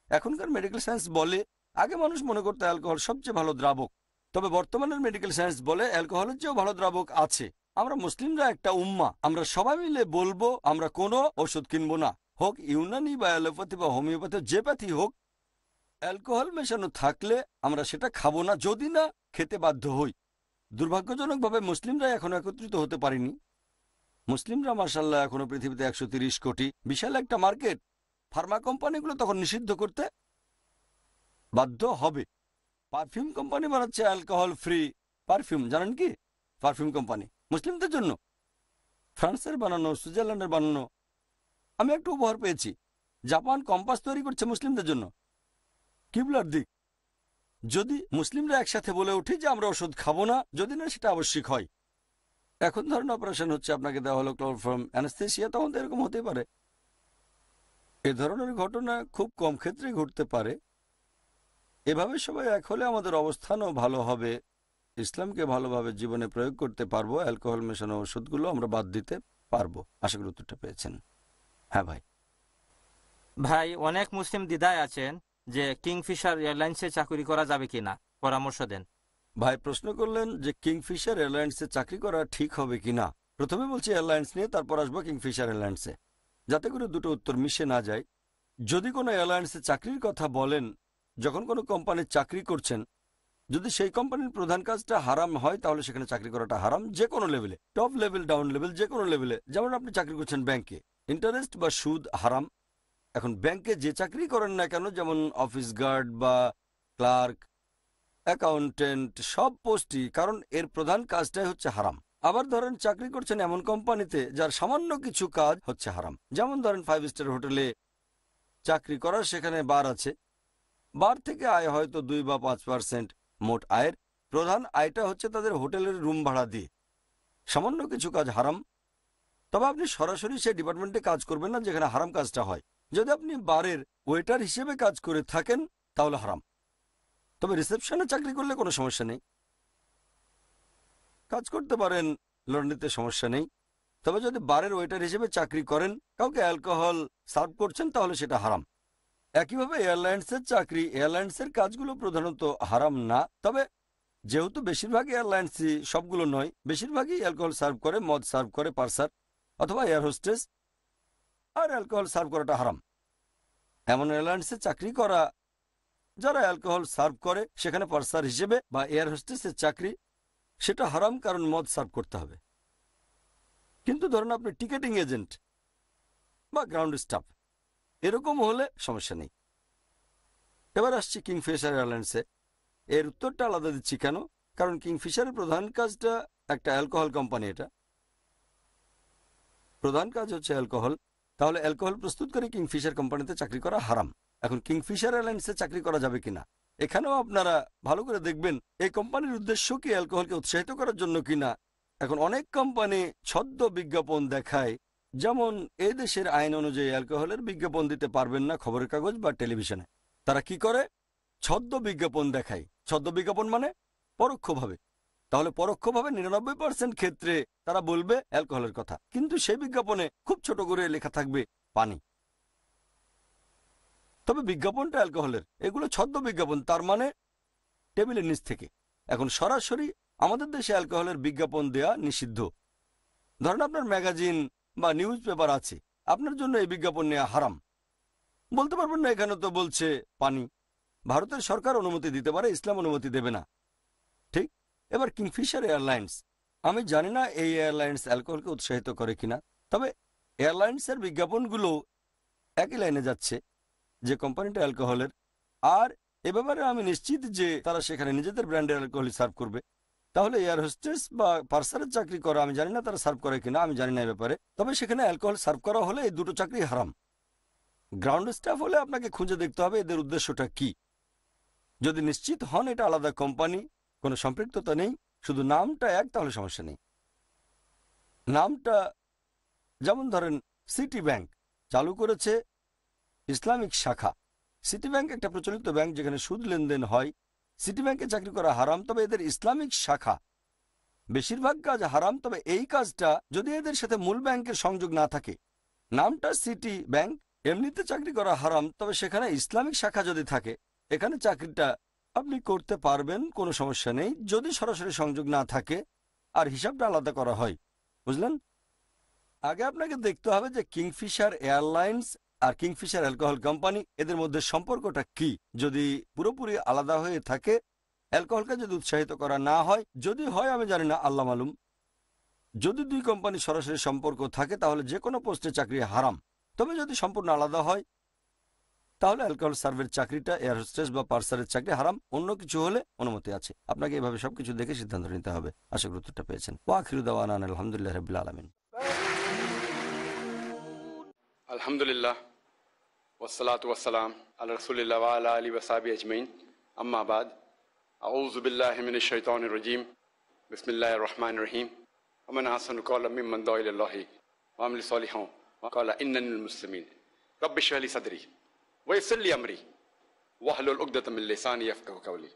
এখনকার মেডিকেল সায়েন্স বলে, আগে মানুষ মনে করতো অ্যালকোহল সবচেয়ে ভালো দ্রাবক, তবে বর্তমানের মেডিকেল সায়েন্স বলে অ্যালকোহলের চেয়েও ভালো দ্রাবক আছে। আমরা মুসলিমরা একটা উম্মাহ, আমরা সবাই মিলে বলবো আমরা কোনো ওষুধ কিনবো না, হোক ইউনানি বা অ্যালোপ্যাথি বা হোমিওপ্যাথি, যে প্যাথি হোক, অ্যালকোহল মেশানো থাকলে আমরা সেটা খাবো না, যদি না খেতে বাধ্য হই। দুর্ভাগ্যজনকভাবে মুসলিমরা এখনো একত্রিত হতে পারেনি। মুসলিমরা মাশাআল্লাহ এখনো পৃথিবীতে ১৩০ কোটি, বিশাল একটা মার্কেট। ফার্মা কোম্পানিগুলো তখন নিষিদ্ধ করতে বাধ্য হবে। পারফিউম কোম্পানি বানাচ্ছে অ্যালকোহল ফ্রি পারফিউম, জানেন কি? পারফিউম কোম্পানি মুসলিমদের জন্য, ফ্রান্সের বানানো, সুইজারল্যান্ডের বানানো। আমি একটা উপহার পেয়েছি, জাপান কম্পাস তৈরি করছে মুসলিমদের জন্য। কিবলার দিক। যদি মুসলিমরা একসাথে বলে উঠি যে আমরা ওষুধ খাবো না, যদি না সেটা আবশ্যিক হয়। এখন ধরেন অপারেশন হচ্ছে, আপনাকে দেওয়া হলো ক্লোরোফর্ম অ্যানেস্থেসিয়া, তখন তো এরকম হতেই পারে। এ ধরনের ঘটনা খুব কম ক্ষেত্রে ঘটতে পারে। এভাবে সবাই এক হলে আমাদের অবস্থানও ভালো হবে, ইসলামকে ভালোভাবে জীবনে প্রয়োগ করতে পারবো, অ্যালকোহল মেশানো ওষুধগুলো আমরা বাদ দিতে পারবো। আশা করি উত্তরটা পেয়েছেন। হ্যাঁ ভাই। ভাই, অনেক মুসলিম দ্বিধায় আছেন যে কিংফিশার এয়ারলাইন্সে চাকরি করা যাবে কিনা, পরামর্শ দেন। ভাই প্রশ্ন করলেন যে কিংফিশার এয়ারলাইন্সে চাকরি করা ঠিক হবে কিনা। প্রথমে বলছি এয়ারলাইন্স নিয়ে, তারপর আসবো কিংফিশার এয়ারলাইন্সে, যাতে করে দুটো উত্তর মিশে না যায়। যদি কোনো এয়ারলাইন্সে চাকরির কথা বলেন, যখন কোনো কোম্পানির চাকরি করছেন, যদি সেই কোম্পানির প্রধান কাজটা হারাম হয় তাহলে সেখানে চাকরি করাটা হারাম, যে কোনো লেভেলে, টপ লেভেল, ডাউন লেভেল, যে কোনো লেভেলে। যেমন আপনি চাকরি করছেন ব্যাংকে, ইন্টারেস্ট বা সুদ হারাম। এখন ব্যাংকে যে চাকরি করেন না কেন, যেমন অফিস গার্ড বা ক্লার্ক, অ্যাকাউন্টেন্ট, সব পোস্টই, কারণ এর প্রধান কাজটাই হচ্ছে হারাম। আবার ধরেন চাকরি করছেন এমন কোম্পানিতে যার সামান্য কিছু কাজ হচ্ছে হারাম, যেমন ধরেন 5 স্টার হোটেলে চাকরি করার, সেখানে বার আছে, বার থেকে আয় হয়তো 2 বা 5% মোট আয়ের। প্রধান আয়টা হচ্ছে তাদের হোটেলের রুম ভাড়া দিয়ে। সামান্য কিছু কাজ হারাম, তবে আপনি সরাসরি সেই ডিপার্টমেন্টে কাজ করবেন না যেখানে হারাম কাজটা হয়। যদি আপনি বারের ওয়েটার হিসেবে কাজ করে থাকেন তাহলে হারাম। তবে রিসেপশনে চাকরি করলে কোনো সমস্যা নেই, কাজ করতে পারেন, লন্ড্রিতে সমস্যা নেই। তবে যদি বারের ওয়েটার হিসেবে চাকরি করেন, কাউকে অ্যালকোহল সার্ভ করছেন, তাহলে সেটা হারাম। একইভাবে এয়ারলাইন্সের চাকরি, এয়ারলাইন্সের কাজগুলো প্রধানত হারাম না। তবে যেহেতু বেশিরভাগ এয়ারলাইন্সই, সবগুলো নয়, বেশিরভাগই অ্যালকোহল সার্ভ করে, মদ সার্ভ করে পার্সার অথবা এয়ার হোস্টেস, আর অ্যালকোহল সার্ভ করাটা হারাম। এমন এয়ারলাইন্সে চাকরি করা যারা অ্যালকোহল সার্ভ করে, সেখানে পার্সার হিসেবে বা এয়ার হোস্টেসের চাকরি, সেটা হারাম, কারণ মদ সার্ভ করতে হবে। কিন্তু ধরুন আপনি টিকেটিং এজেন্ট বা গ্রাউন্ড স্টাফ, এরকম হলে সমস্যা নেই। এবার আসছি কিংফিশার এয়ারলাইন্সে। এর উত্তরটা আলাদা দিচ্ছি কেন? কারণ কিংফিশারের প্রধান কাজটা একটা অ্যালকোহল কোম্পানি, এটা প্রধান কাজ হচ্ছে অ্যালকোহল। তাহলে অ্যালকোহল প্রস্তুতকারী কিংফিশার কোম্পানিতে চাকরি করা হারাম। এখন কিংফিশার এয়ারলাইন্সে চাকরি করা যাবে কিনা, এখানেও আপনারা ভালো করে দেখবেন এই কোম্পানির উদ্দেশ্য কি অ্যালকোহলকে উৎসাহিত করার জন্য কিনা। এখন অনেক কোম্পানি ছদ্ম বিজ্ঞাপন দেখায়, যেমন এই দেশের আইন অনুযায়ী অ্যালকোহলের বিজ্ঞাপন দিতে পারবেন না খবরের কাগজ বা টেলিভিশনে। তারা কি করে? ছদ্ম বিজ্ঞাপন দেখায়। ছদ্ম বিজ্ঞাপন মানে পরোক্ষভাবে। তাহলে পরোক্ষভাবে 99% ক্ষেত্রে তারা বলবে অ্যালকোহলের কথা, কিন্তু সেই বিজ্ঞাপনে খুব ছোট করে লেখা থাকবে পানি। তবে বিজ্ঞাপনটা অ্যালকোহলের। এগুলো ছদ্ম বিজ্ঞাপন, তার মানে টেবিলের নিচ থেকে। এখন সরাসরি আমাদের দেশে অ্যালকোহলের বিজ্ঞাপন দেয়া নিষিদ্ধ। ধরেন আপনার ম্যাগাজিন বা নিউজ পেপার আছে, আপনার জন্য এই বিজ্ঞাপন নেওয়া হারাম। বলতে পারবেন না এখানে তো বলছে পানি। ভারতের সরকার অনুমতি দিতে পারে, ইসলাম অনুমতি দেবে না, ঠিক? এবার কিংফিশার এয়ারলাইন্স, আমি জানি না এই এয়ারলাইন্স অ্যালকোহলকে উৎসাহিত করে কিনা, তবে এয়ারলাইন্সের বিজ্ঞাপনগুলো একই লাইনে যাচ্ছে যে কোম্পানিটা অ্যালকোহলের। আর এ ব্যাপারে আমি নিশ্চিত যে তারা সেখানে নিজেদের ব্র্যান্ডের অ্যালকোহল সার্ভ করবে। তাহলে এয়ার হোস্টেস বা পার্সারের চাকরি করা, আমি জানি না তারা সার্ভ করে কিনা, আমি জানি না এ ব্যাপারে। তবে সেখানে অ্যালকোহল সার্ভ করা হলে এই দুটো চাকরি হারাম। গ্রাউন্ড স্টাফ হলে আপনাকে খুঁজে দেখতে হবে এদের উদ্দেশ্যটা কি। যদি নিশ্চিত হন এটা আলাদা কোম্পানি, কোনো সম্পৃক্ততা নেই, শুধু নামটা এক, তাহলে সমস্যা নেই। নামটা যেমন ধরেন সিটি ব্যাংক চালু করেছে ইসলামিক শাখা। সিটি ব্যাংক একটা প্রচলিত ব্যাংক যেখানে সুদ লেনদেন হয়। সিটি ব্যাংকে চাকরি করা হারাম, তবে এদের ইসলামিক শাখা। বেশিরভাগ কাজ হারাম, তবে এই কাজটা যদি এদের সাথে মূল ব্যাংকের সংযোগ না থাকে, নামটা সিটি ব্যাংক, এমনিতে চাকরি করা হারাম, তবে সেখানে ইসলামিক শাখা যদি থাকে, এখানে চাকরিটা আপনি করতে পারবেন, কোনো সমস্যা নেই, যদি সরাসরি সংযোগ না থাকে আর হিসাবটা আলাদা করা হয়। বুঝলেন? আগে আপনাকে দেখতে হবে যে কিংফিশার এয়ারলাইন্স আর কিংফিশার অ্যালকোহল কোম্পানি, এদের মধ্যে সম্পর্কটা কি। যদি পুরোপুরি আলাদা হয়ে থাকে, অ্যালকোহলকে যদি উৎসাহিত করা না হয়, যদি হয় আমি জানি না, আল্লাহ মালুম। যদি দুই কোম্পানি সরাসরি সম্পর্ক থাকে তাহলে যে কোনো পোস্টে চাকরি হারাম। তবে যদি সম্পূর্ণ আলাদা হয় তাহলে অ্যালকোহল সার্ভের চাকরিটা, এয়ার হোস্টেস বা পার্সারের চাকরি হারাম। অন্য কিছু হলে অনুমতি আছে। আপনাকে এভাবে সবকিছু দেখে সিদ্ধান্ত নিতে হবে। আশা করি উত্তরটা পেয়েছেন। ওয়া আখিরু দাওয়ানা আলহামদুলিল্লাহি রাব্বিল আলামিন। আলহামদুলিল্লাহ ওয়াসসালাতু ওয়াসসালাম আলা রাসূলিল্লাহ ওয়া আলা আলিহি ওয়া সাহবিহি আজমাইন, আম্মা বাদ। আউযু বিল্লাহি মিনাশ শাইতানির রাজীম, বিসমিল্লাহির রহমানির রহিম। ওয়া মান আহসানু ক্বাওলাম মিম্মান দাআ ইলাল্লাহি ওয়া আমিলা সালিহান ওয়া ক্বালা ইন্নানি মিনাল মুসলিমিন। রাব্বি ইশরাহ লি সাদরি ওয়া ইয়াসসির লি আমরি ওয়াহলুল উকদাতাম মিন লিসানি ইয়াফকাহু কাওলি।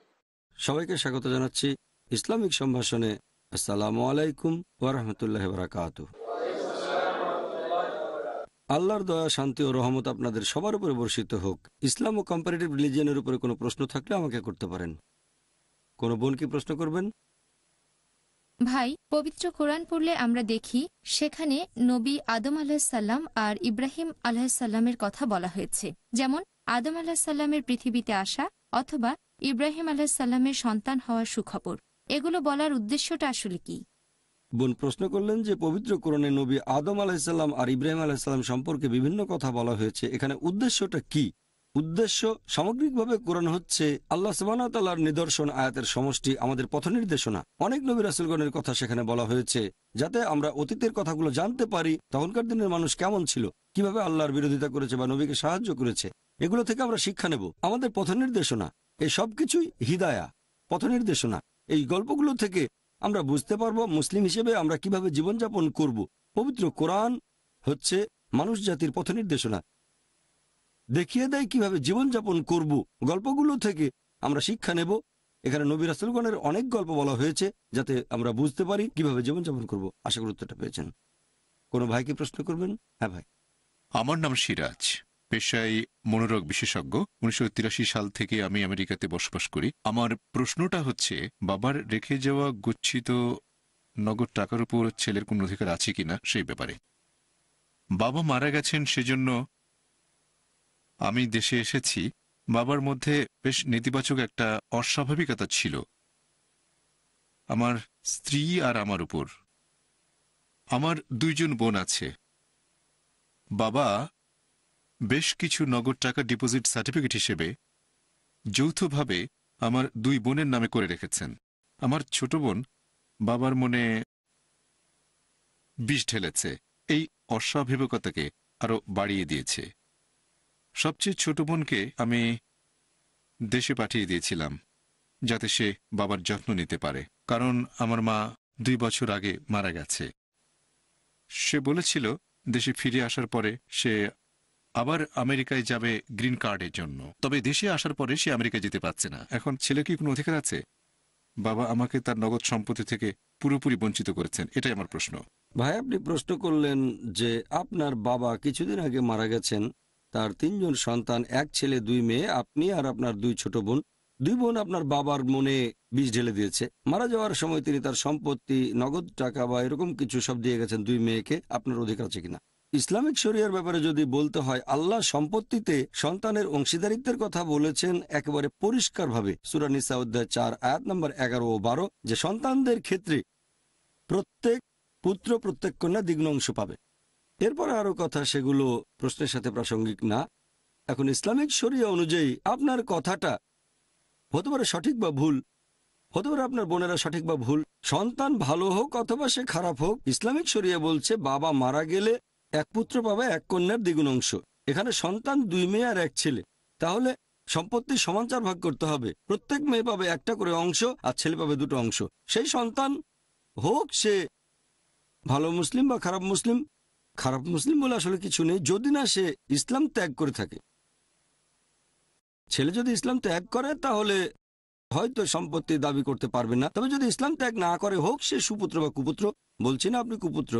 সবাইকে স্বাগত জানাচ্ছি ইসলামিক সম্ভাষণে। আসসালামু আলাইকুম ওয়া রাহমাতুল্লাহি ওয়া বারাকাতুহু। আল্লাহর দয়া, শান্তি ও রহমত আপনাদের সবার উপরে বর্ষিত হোক। ইসলাম ও কম্পারেটিভ রিলিজিয়নের উপরে কোনো প্রশ্ন থাকলে আমাকে করতে পারেন। কোনো বোন কি প্রশ্ন করবেন? ভাই, পবিত্র কোরআন পড়লে আমরা দেখি সেখানে নবী আদম আলাহিসাল্লাম আর ইব্রাহিম আলাহিসাল্লামের কথা বলা হয়েছে, যেমন আদম আলাহিসাল্লামের পৃথিবীতে আসা অথবা ইব্রাহিম আলাহিসাল্লামের সন্তান হওয়ার সুখবর। এগুলো বলার উদ্দেশ্যটা আসলে কি? বোন প্রশ্ন করলেন যে পবিত্র কোরআনে নবী আদম আলাহিসাল্লাম আর ইব্রাহিম আলাহিসাল্লাম সম্পর্কে বিভিন্ন কথা বলা হয়েছে, এখানে উদ্দেশ্যটা কি? উদ্দেশ্য সামগ্রিকভাবে কোরআন হচ্ছে আল্লাহ সুবহানাহু ওয়া তাআলার নিদর্শন, আয়াতের সমষ্টি, আমাদের পথ নির্দেশনা। অনেক নবী রাসূলগণের কথা সেখানে বলা হয়েছে, যাতে আমরা অতীতের কথাগুলো জানতে পারি, তখনকার দিনের মানুষ কেমন ছিল, কিভাবে আল্লাহর বিরোধিতা করেছে বা নবীকে সাহায্য করেছে। এগুলো থেকে আমরা শিক্ষা নেব। আমাদের পথ নির্দেশনা, এই সব কিছুই হিদায়া, পথ নির্দেশনা। এই গল্পগুলো থেকে আমরা বুঝতে পারবো মুসলিম হিসেবে আমরা কিভাবে জীবনযাপন করব। পবিত্র কোরআন হচ্ছে মানুষ জাতির পথ নির্দেশনা, দেখিয়ে দেয় কিভাবে জীবনযাপন করব। গল্পগুলো থেকে আমরা শিক্ষা নেব। এখানে নবী রাসূলগণের অনেক গল্প বলা হয়েছে যাতে আমরা বুঝতে পারি কিভাবে জীবনযাপন করব। আশা করি উত্তরটা পেয়েছেন। কোনো ভাইকে প্রশ্ন করবেন? হ্যাঁ ভাই। আমার নাম সিরাজ, পেশায় মনোরোগ বিশেষজ্ঞ। 1983 সাল থেকে আমি আমেরিকাতে বসবাস করি। আমার প্রশ্নটা হচ্ছে, বাবার রেখে যাওয়া গচ্ছিত নগদ টাকার উপর ছেলের কোন অধিকার আছে কিনা সেই ব্যাপারে। বাবা মারা গেছেন, সেজন্য আমি দেশে এসেছি। বাবার মধ্যে বেশ নেতিবাচক একটা অস্বাভাবিকতা ছিল আমার স্ত্রী আর আমার উপর। আমার 2 জন বোন আছে। বাবা বেশ কিছু নগদ টাকা ডিপোজিট সার্টিফিকেট হিসেবে যৌথভাবে আমার 2 বোনের নামে করে রেখেছেন। আমার ছোট বোন বাবার মনে বিষ ঢেলেছে, এই অস্বাভাবিকতাকে আরো বাড়িয়ে দিয়েছে। সবচেয়ে ছোট বোনকে আমি দেশে পাঠিয়ে দিয়েছিলাম যাতে সে বাবার যত্ন নিতে পারে, কারণ আমার মা 2 বছর আগে মারা গেছে। সে বলেছিল দেশে ফিরে আসার পরে সে আবার আমেরিকায় যাবে গ্রিন কার্ডের জন্য। তবে দেশে আসার পরে সে আমেরিকায় যেতে পারছে না। এখন ছেলে কি কোনো অধিকার আছে? বাবা আমাকে তার নগদ সম্পত্তি থেকে পুরোপুরি বঞ্চিত করেছেন, এটাই আমার প্রশ্ন। ভাই, আপনি প্রশ্ন করলেন যে আপনার বাবা কিছুদিন আগে মারা গেছেন, তার 3 জন সন্তান, 1 ছেলে 2 মেয়ে, আপনি আর আপনার 2 ছোট বোন। 2 বোন আপনার বাবার মনে বিষ ঢেলে দিয়েছে। মারা যাওয়ার সময় তিনি তার সম্পত্তি, নগদ টাকা বা এরকম কিছু সব দিয়ে গেছেন 2 মেয়েকে। আপনার অধিকার আছে কিনা? ইসলামিক শরিয়ার ব্যাপারে যদি বলতে হয়, আল্লাহ সম্পত্তিতে সন্তানের অংশীদারিত্বের কথা বলেছেন একেবারে পরিষ্কারভাবে। সূরা নিসা অধ্যায় 4 আয়াত নম্বর 11 ও 12, যে সন্তানদের ক্ষেত্রে প্রত্যেক পুত্র প্রত্যেক কন্যা দ্বিগুণ অংশ পাবে। এরপরে আরো কথা, সেগুলো প্রশ্নের সাথে প্রাসঙ্গিক না। এখন ইসলামিক শরিয়া অনুযায়ী আপনার কথাটা হতে পারে সঠিক বা ভুল, হতে পারে আপনার বোনেরা সঠিক বা ভুল। সন্তান ভালো হোক অথবা সে খারাপ হোক, ইসলামিক শরিয়া বলছে বাবা মারা গেলে 1 পুত্র পাবে 1 কন্যার দ্বিগুণ অংশ। এখানে সন্তান 2 মেয়ে আর 1 ছেলে, তাহলে সম্পত্তি সমান 4 ভাগ করতে হবে। প্রত্যেক মেয়ে পাবে 1টা করে অংশ আর ছেলে পাবে 2টো অংশ। সেই সন্তান হোক সে ভালো মুসলিম বা খারাপ মুসলিম, খারাপ মুসলিম বলে আসলে কিছু নেই যদি না সে ইসলাম ত্যাগ করে থাকে। ছেলে যদি ইসলাম ত্যাগ করে তাহলে হয়তো সম্পত্তি দাবি করতে পারবে না। তবে যদি ইসলাম ত্যাগ না করে, হোক সে সুপুত্র বা কুপুত্র, বলছি না আপনি কুপুত্র,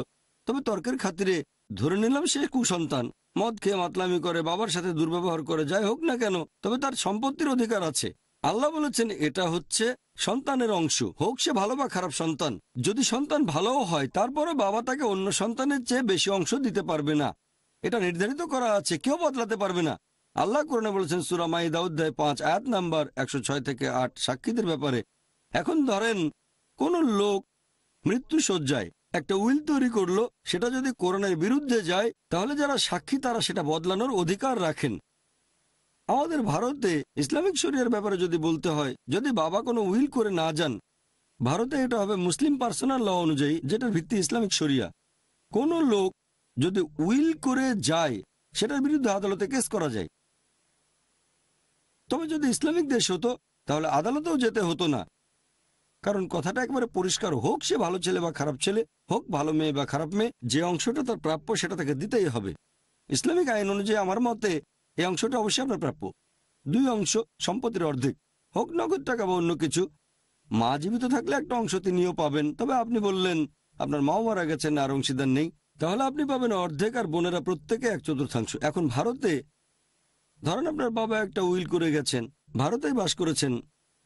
তবে তর্কের খাতিরে ধরে নিলাম সে কুসন্তান, মদ খেয়ে মাতলামি করে, বাবার সাথে দুর্ব্যবহার করে, যাই হোক না কেন, তবে তার সম্পত্তির অধিকার আছে। আল্লাহ বলেছেন এটা হচ্ছে সন্তানের অংশ, হোক সে ভালো বা খারাপ সন্তান। যদি সন্তান ভালোও হয়, তারপরে বাবা তাকে অন্য সন্তানের চেয়ে বেশি অংশ দিতে পারবে না। এটা নির্ধারিত করা আছে, কেউ বদলাতে পারবে না। আল্লাহ কোরআনে বলেছেন সূরা মাইদা অধ্যায় 5 আয়াত নাম্বার 106 থেকে 8 সাক্ষীদের ব্যাপারে। এখন ধরেন কোন লোক মৃত্যু শয্যায় একটা উইল তৈরি করলো, সেটা যদি কোরআনের বিরুদ্ধে যায় তাহলে যারা সাক্ষী তারা সেটা বদলানোর অধিকার রাখেন। আমাদের ভারতে ইসলামিক শরিয়ার ব্যাপারে যদি বলতে হয়, যদি বাবা কোনো উইল করে না যান, ভারতে এটা হবে মুসলিম পার্সোনাল ল অনুযায়ী, যেটার ভিত্তি ইসলামিক শরিয়া। কোন লোক যদি উইল করে যায় সেটার বিরুদ্ধে আদালতে কেস করা যায়। তবে যদি ইসলামিক দেশ হতো তাহলে আদালতেও যেতে হতো না, কারণ কথাটা একবারে পরিষ্কার, হোক সে ভালো ছেলে বা খারাপ ছেলে, হোক ভালো মেয়ে বা খারাপ মেয়ে, যে অংশটা তার প্রাপ্য সেটা তাকে দিতেই হবে। ইসলামিক আইন অনুযায়ী আমার মতে এই অংশটা অবশ্যই আপনার প্রাপ্য। 2 অংশ সম্পত্তির অর্ধেক, হোক নগদ টাকা বা অন্য কিছু। মা জীবিত থাকলে একটা অংশ তিনিও পাবেন। তবে আপনি বললেন আপনার মাও মারা গেছেন আর অংশীদার নেই, তাহলে আপনি পাবেন অর্ধেক আর বোনেরা প্রত্যেকে 1/4। এখন ভারতে ধরেন আপনার বাবা একটা উইল করে গেছেন, ভারতেই বাস করেছেন,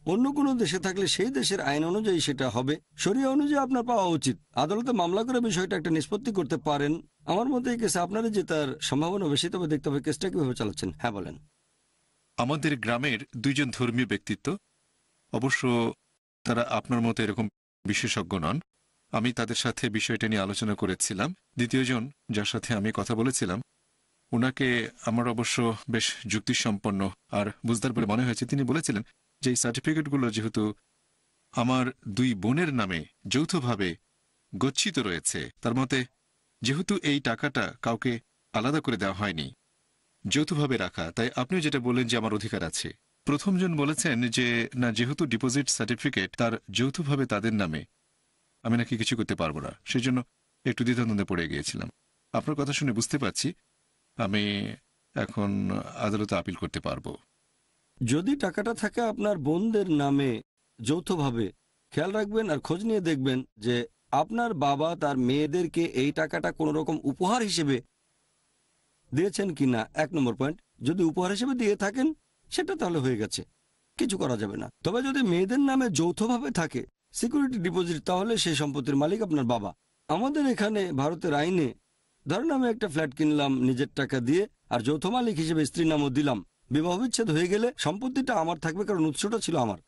অন্য কোনো দেশে থাকলে সেই দেশের আইন অনুযায়ী সেটা হবে। শরিয়া অনুযায়ী আপনার পাওয়া উচিত। আদালতে মামলা করে বিষয়টা একটা নিষ্পত্তি করতে পারেন। আমার মতে এই কেসে আপনারই জেতার সম্ভাবনা বেশি, তবে দেখতে হবে কেসটা কিভাবে চালাচ্ছেন। হ্যাঁ বলেন। আমাদের গ্রামের 2 জন ধর্মীয় ব্যক্তিত্ব, অবশ্য তারা আপনার মতো এরকম বিশেষজ্ঞ নন। আমি তাদের সাথে বিষয়টা নিয়ে আলোচনা করেছিলাম। 2য় জন যার সাথে আমি কথা বলেছিলাম, ওনাকে আমার অবশ্য বেশ যুক্তিসম্পন্ন আর বুঝদার বলে মনে হয়েছে। তিনি বলেছিলেন যে এই সার্টিফিকেটগুলো যেহেতু আমার 2 বোনের নামে যৌথভাবে গচ্ছিত রয়েছে, তার মতে যেহেতু এই টাকাটা কাউকে আলাদা করে দেওয়া হয়নি, যৌথভাবে রাখা, তাই আপনিও যেটা বললেন যে আমার অধিকার আছে। প্রথমজন বলেছেন যে না, যেহেতু ডিপোজিট সার্টিফিকেট তার যৌথভাবে তাদের নামে, আমি নাকি কিছু করতে পারবো না। সেজন্য একটু দ্বিধাদ্বন্দ্বে পড়ে গিয়েছিলাম। আপনার কথা শুনে বুঝতে পারছি আমি এখন আদালতে আপিল করতে পারবো। যদি টাকাটা থাকে আপনার বোনদের নামে যৌথভাবে, খেয়াল রাখবেন আর খোঁজ নিয়ে দেখবেন যে আপনার বাবা তার মেয়েদেরকে এই টাকাটা কোনো রকম উপহার হিসেবে দিয়েছেন কিনা। 1 নম্বর পয়েন্ট, যদি উপহার হিসেবে দিয়ে থাকেন সেটা তাহলে হয়ে গেছে, কিছু করা যাবে না। তবে যদি মেয়েদের নামে যৌথভাবে থাকে সিকিউরিটি ডিপোজিট, তাহলে সেই সম্পত্তির মালিক আপনার বাবা। আমাদের এখানে ভারতের আইনে ধরেন আমি একটা ফ্ল্যাট কিনলাম নিজের টাকা দিয়ে, আর যৌথ মালিক হিসেবে স্ত্রীর নামও দিলাম, বিবাহ বিচ্ছেদ হয়ে গেলে সম্পত্তিটা আমার থাকবে, কারণ উৎসটা ছিল আমার।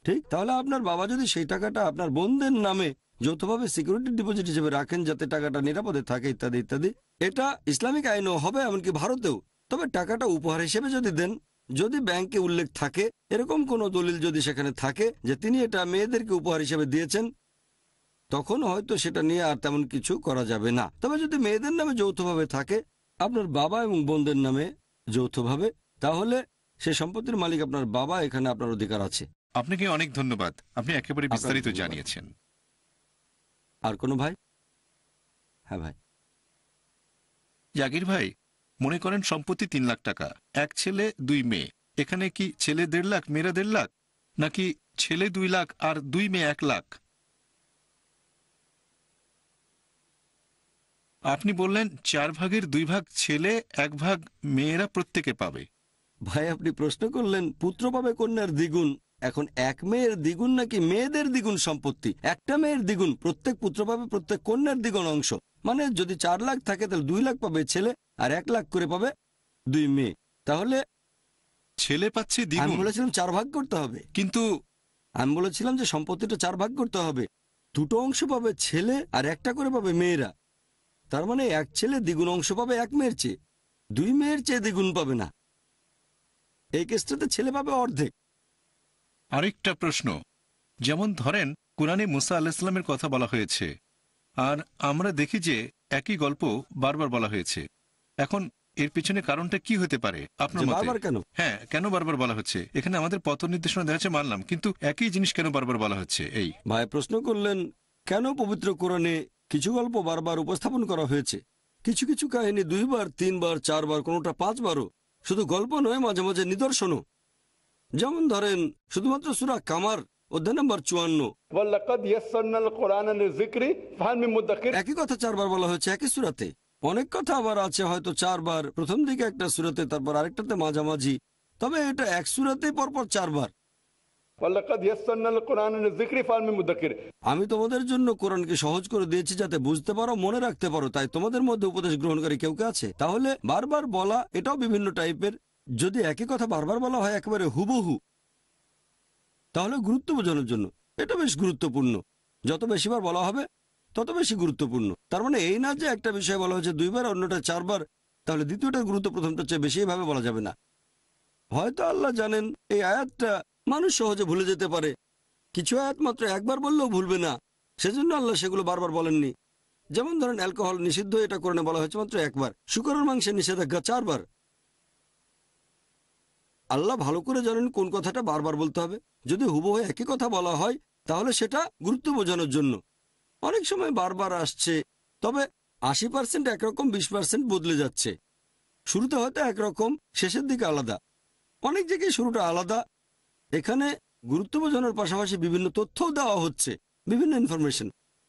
ঠিক, তাহলে আপনার বাবা যদি সেই টাকাটা আপনার বোনদের নামে যৌথভাবে সিকিউরিটি ডিপোজিট হিসেবে রাখেন যাতে টাকাটা নিরাপদে থাকে ইত্যাদি ইত্যাদি, এটা ইসলামিক আইনও হবে, এমনকি ভারতেও। তবে টাকাটা উপহার হিসেবে যদি দেন, যদি ব্যাংকে উল্লেখ থাকে, এরকম কোনো দলিল যদি সেখানে থাকে যে তিনি এটা মেয়েদেরকে উপহার হিসেবে দিয়েছেন, তখন হয়তো সেটা নিয়ে আর তেমন কিছু করা যাবে না। তবে যদি মেয়েদের নামে যৌথভাবে থাকে, আপনার বাবা এবং বোনদের নামে যৌথভাবে, তাহলে সে সম্পত্তির মালিক আপনার বাবা, এখানে আপনার অধিকার আছে। আপনাকে অনেক ধন্যবাদ, আপনি একেবারে বিস্তারিত ধন্যবাদ। জানিয়েছেন। আর কোনো ভাই? হ্যাঁ ভাই। জাগির ভাই, মনে করেন সম্পত্তি 3 লাখ টাকা, এক ছেলে 2 মেয়ে। এখানে কি ছেলে 1.5 লাখ, মেয়েরা 1.5 লাখ, নাকি ছেলে 2 লাখ আর 2 মেয়ে 1 লাখ? আপনি বললেন 4 ভাগের 2 ভাগ ছেলে, 1 ভাগ মেয়েরা প্রত্যেকে পাবে। ভাই আপনি প্রশ্ন করলেন পুত্র পাবে কন্যার দ্বিগুণ। এখন এক মেয়ের দ্বিগুণ নাকি মেয়েদের দ্বিগুণ সম্পত্তি? একটা মেয়ের দ্বিগুণ, প্রত্যেক পুত্র পাবে প্রত্যেক কন্যার দ্বিগুণ অংশ। মানে যদি 4 লাখ থাকে তাহলে 2 লাখ পাবে ছেলে, আর 1 লাখ করে পাবে 2 মেয়ে। তাহলে ছেলে পাচ্ছে আমি দ্বিগুণ, বলেছিলাম 4 ভাগ করতে হবে। কিন্তু আমি বলেছিলাম যে সম্পত্তিটা 4 ভাগ করতে হবে, 2টো অংশ পাবে ছেলে আর 1টা করে পাবে মেয়েরা। তার মানে এক ছেলে দ্বিগুণ অংশ পাবে 1 মেয়ের চেয়ে, 2 মেয়ের চেয়ে দ্বিগুণ পাবে না। এই কেসটাতে ছেলে পাবে অর্ধেক। আরেকটা প্রশ্ন, যেমন ধরেন কুরআনে মুসা আলাইহিস সালামের কথা বলা হয়েছে, আর আমরা দেখি যে একই গল্প বারবার বলা হয়েছে। এখন এর পিছনে কারণটা কি হতে পারে আপনার যে মতে? বারবার কেন? হ্যাঁ, কেন বারবার বলা হচ্ছে? এখানে আমাদের পথ নির্দেশনা দেওয়া হচ্ছে মানলাম, কিন্তু একই জিনিস কেন বারবার বলা হচ্ছে? এই ভাই প্রশ্ন করলেন কেন পবিত্র কোরআনে কিছু গল্প বারবার উপস্থাপন করা হয়েছে, কিছু কিছু কাহিনী 2 বার 3 বার 4 বার, কোনোটা 5 বারও। শুধু গল্প নয়, মাঝে মাঝে নিদর্শনও। যেমন ধরেন শুধুমাত্র সূরা কামার অধ্যায় নম্বর 54, একই কথা 4 বার বলা হয়েছে একই সূরাতে। অনেক কথা আবার আছে হয়তো 4 বার, প্রথম দিকে একটা সূরাতে, তারপর আরেকটাতে মাঝামাঝি। তবে এটা এক সূরাতেই পরপর 4 বার। আমি তোমাদের জন্য কোরআনকে সহজ করে দিয়েছি যাতে বুঝতে পারো, মনে রাখতে পারো। তাই তোমাদের মধ্যে উপদেশ গ্রহণকারী কেউ কে আছে? তাহলে বারবার বলা এটাও বিভিন্ন টাইপের। যদি একই কথা বারবার বলা হয় একেবারে হুবহু, তাহলে গুরুত্ব বোঝানোর জন্য এটা বেশ গুরুত্বপূর্ণ। যত বেশিবার বলা হবে তত বেশি গুরুত্বপূর্ণ। তার মানে এই না যে একটা বিষয় বলা হয়েছে 2 বার, অন্যটা 4 বার, তাহলে দ্বিতীয়টার গুরুত্ব প্রথমটার চেয়ে বেশি, এভাবে বলা যাবে না। হয়তো আল্লাহ জানেন এই আয়াতটা মানুষ সহজে ভুলে যেতে পারে, কিছু আয়াত মাত্র একবার বললেও ভুলবে না, সেজন্য আল্লাহ সেগুলো বারবার বলেননি। যেমন ধরেন অ্যালকোহল নিষিদ্ধ, এটা কোরআনে বলা হয়েছে মাত্র 1 বার। শূকরের মাংসের নিষেধাজ্ঞা 4 বার। আল্লাহ ভালো করে জানেন কোন কথাটা বারবার বলতে হবে। যদি হুবহু একই কথা বলা হয় তাহলে সেটা গুরুত্ব বোঝানোর জন্য। অনেক সময় বারবার আসছে, তবে 80% একরকম, 20% বদলে যাচ্ছে। শুরুতে হয়তো একরকম, শেষের দিকে আলাদা। অনেক জায়গায় শুরুটা আলাদা। এখানে গুরুত্ব বোঝানোর পাশাপাশি বিভিন্ন তথ্যও দেওয়া হচ্ছে, বিভিন্ন ইনফরমেশন।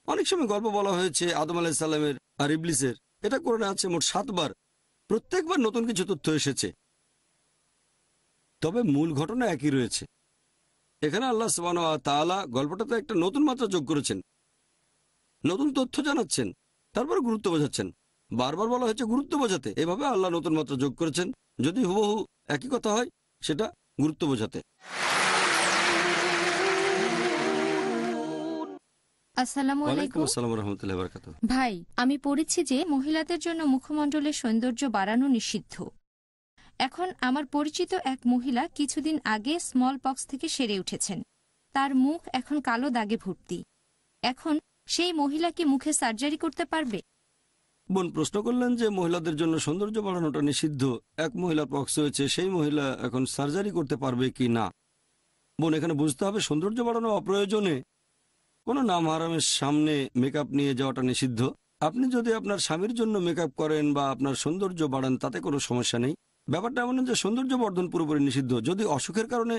অনেক সময় গল্প বলা হয়েছে আদম আলাইহিস সালামের আর ইবলিসের, এটা কোরআনে আছে মোট 7 বার। প্রত্যেকবার নতুন কিছু তথ্য এসেছে, তবে মূল ঘটনা একই রয়েছে। এখানে আল্লাহ সুবহানাহু ওয়া তাআলা গল্পটাতে একটা নতুন মাত্রা যোগ করেছেন, নতুন তথ্য জানাচ্ছেন, তারপর গুরুত্ব বোঝাচ্ছেন। বারবার বলা হয়েছে গুরুত্ব বোঝাতে, এভাবে আল্লাহ নতুন মাত্রা যোগ করেছেন। যদি হুবহু একই কথা হয় সেটা গুরুত্ব বোঝাতে। আসসালামু ওয়ালাইকুম আলাইকুম। আসসালাম ওয়া রাহমাতুল্লাহি ওয়া বারাকাতুহু। ভাই, আমি পড়েছি যে মহিলাদের জন্য মুখমণ্ডলের সৌন্দর্য বাড়ানো নিষিদ্ধ। এখন আমার পরিচিত এক মহিলা কিছুদিন আগে স্মল পক্স থেকে সেরে উঠেছেন। তার মুখ এখন কালো দাগে ভর্তি। এখন সেই মহিলা কি মুখে সার্জারি করতে পারবে? বোন প্রশ্ন করলেন যে মহিলাদের জন্য সৌন্দর্য বাড়ানোটা নিষিদ্ধ, এক মহিলার পক্স হয়েছে, সেই মহিলা এখন সার্জারি করতে পারবে কি না। বোন এখানে বুঝতে হবে সৌন্দর্য বাড়ানো অপ্রয়োজনে কোনো নাম হারামের সামনে মেকআপ নিয়ে যাওয়াটা নিষিদ্ধ। আপনি যদি আপনার স্বামীর জন্য মেকআপ করেন বা আপনার সৌন্দর্য বাড়ান তাতে কোনো সমস্যা নেই। ব্যাপারটা এমন যে সৌন্দর্য বর্ধন পুরোপুরি নিষিদ্ধ। যদি অসুখের কারণে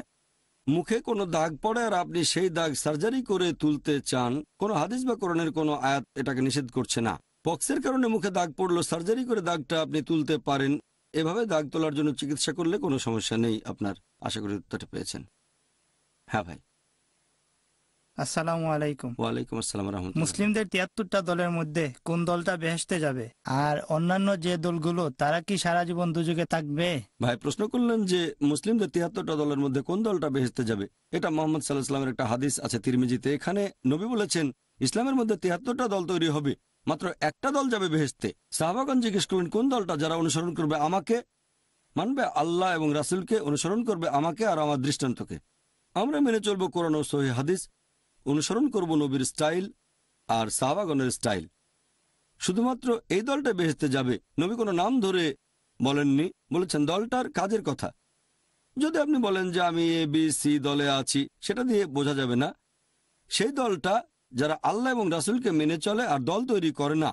মুখে কোনো দাগ পড়ে আর আপনি সেই দাগ সার্জারি করে তুলতে চান, কোনো হাদিস বা কোরআনের কোনো আয়াত এটাকে নিষেধ করছে না। পক্সের কারণে মুখে দাগ পড়লো, সার্জারি করে দাগটা আপনি তুলতে পারেন। এভাবে দাগ তোলার জন্য চিকিৎসা করলে কোনো সমস্যা নেই আপনার। আশা করি উত্তরটা পেয়েছেন। হ্যাঁ ভাই। আসসালামু আলাইকুম। ওয়ালাইকুম আসসালাম রহমতুল্লাহ। মুসলিমদের ৭৩টা দলের মধ্যে কোন দলটা বেহেশতে যাবে, আর অন্যান্য যে দলগুলো তারা কি সারা জীবন দুযোগে থাকবে? ভাই প্রশ্ন করলেন যে মুসলিমদের ৭৩টা দলের মধ্যে কোন দলটা বেহেশতে যাবে। এটা মোহাম্মদ সাল্লাল্লাহু আলাইহি ওয়াসাল্লামের একটা হাদিস আছে তিরমিজিতে। এখানে নবী বলেছেন ইসলামের মধ্যে ৭৩টা দল তৈরি হবে, মাত্র একটা দল যাবে বেহেশতে। সাহাবাগণ জিজ্ঞেস করবেন কোন দলটা? যারা অনুসরণ করবে আমাকে, মানবে আল্লাহ এবং রাসূলকে, অনুসরণ করবে আমাকে আর আমার দৃষ্টান্তকে। আমরা মেনে চলবো কোরআন ও সহিহ হাদিস, অনুসরণ করব নবীর স্টাইল আর সাহাবাগণের স্টাইল। শুধুমাত্র এই দলটা বেহেশতে যাবে। নবী কোনো নাম ধরে বলেননি, বলেছেন দলটার কাজের কথা। যদি আপনি বলেন যে আমি এ বি সি দলে আছি, সেটা দিয়ে বোঝা যাবে না। সেই দলটা যারা আল্লাহ এবং রাসূলকে মেনে চলে আর দল তৈরি করে না।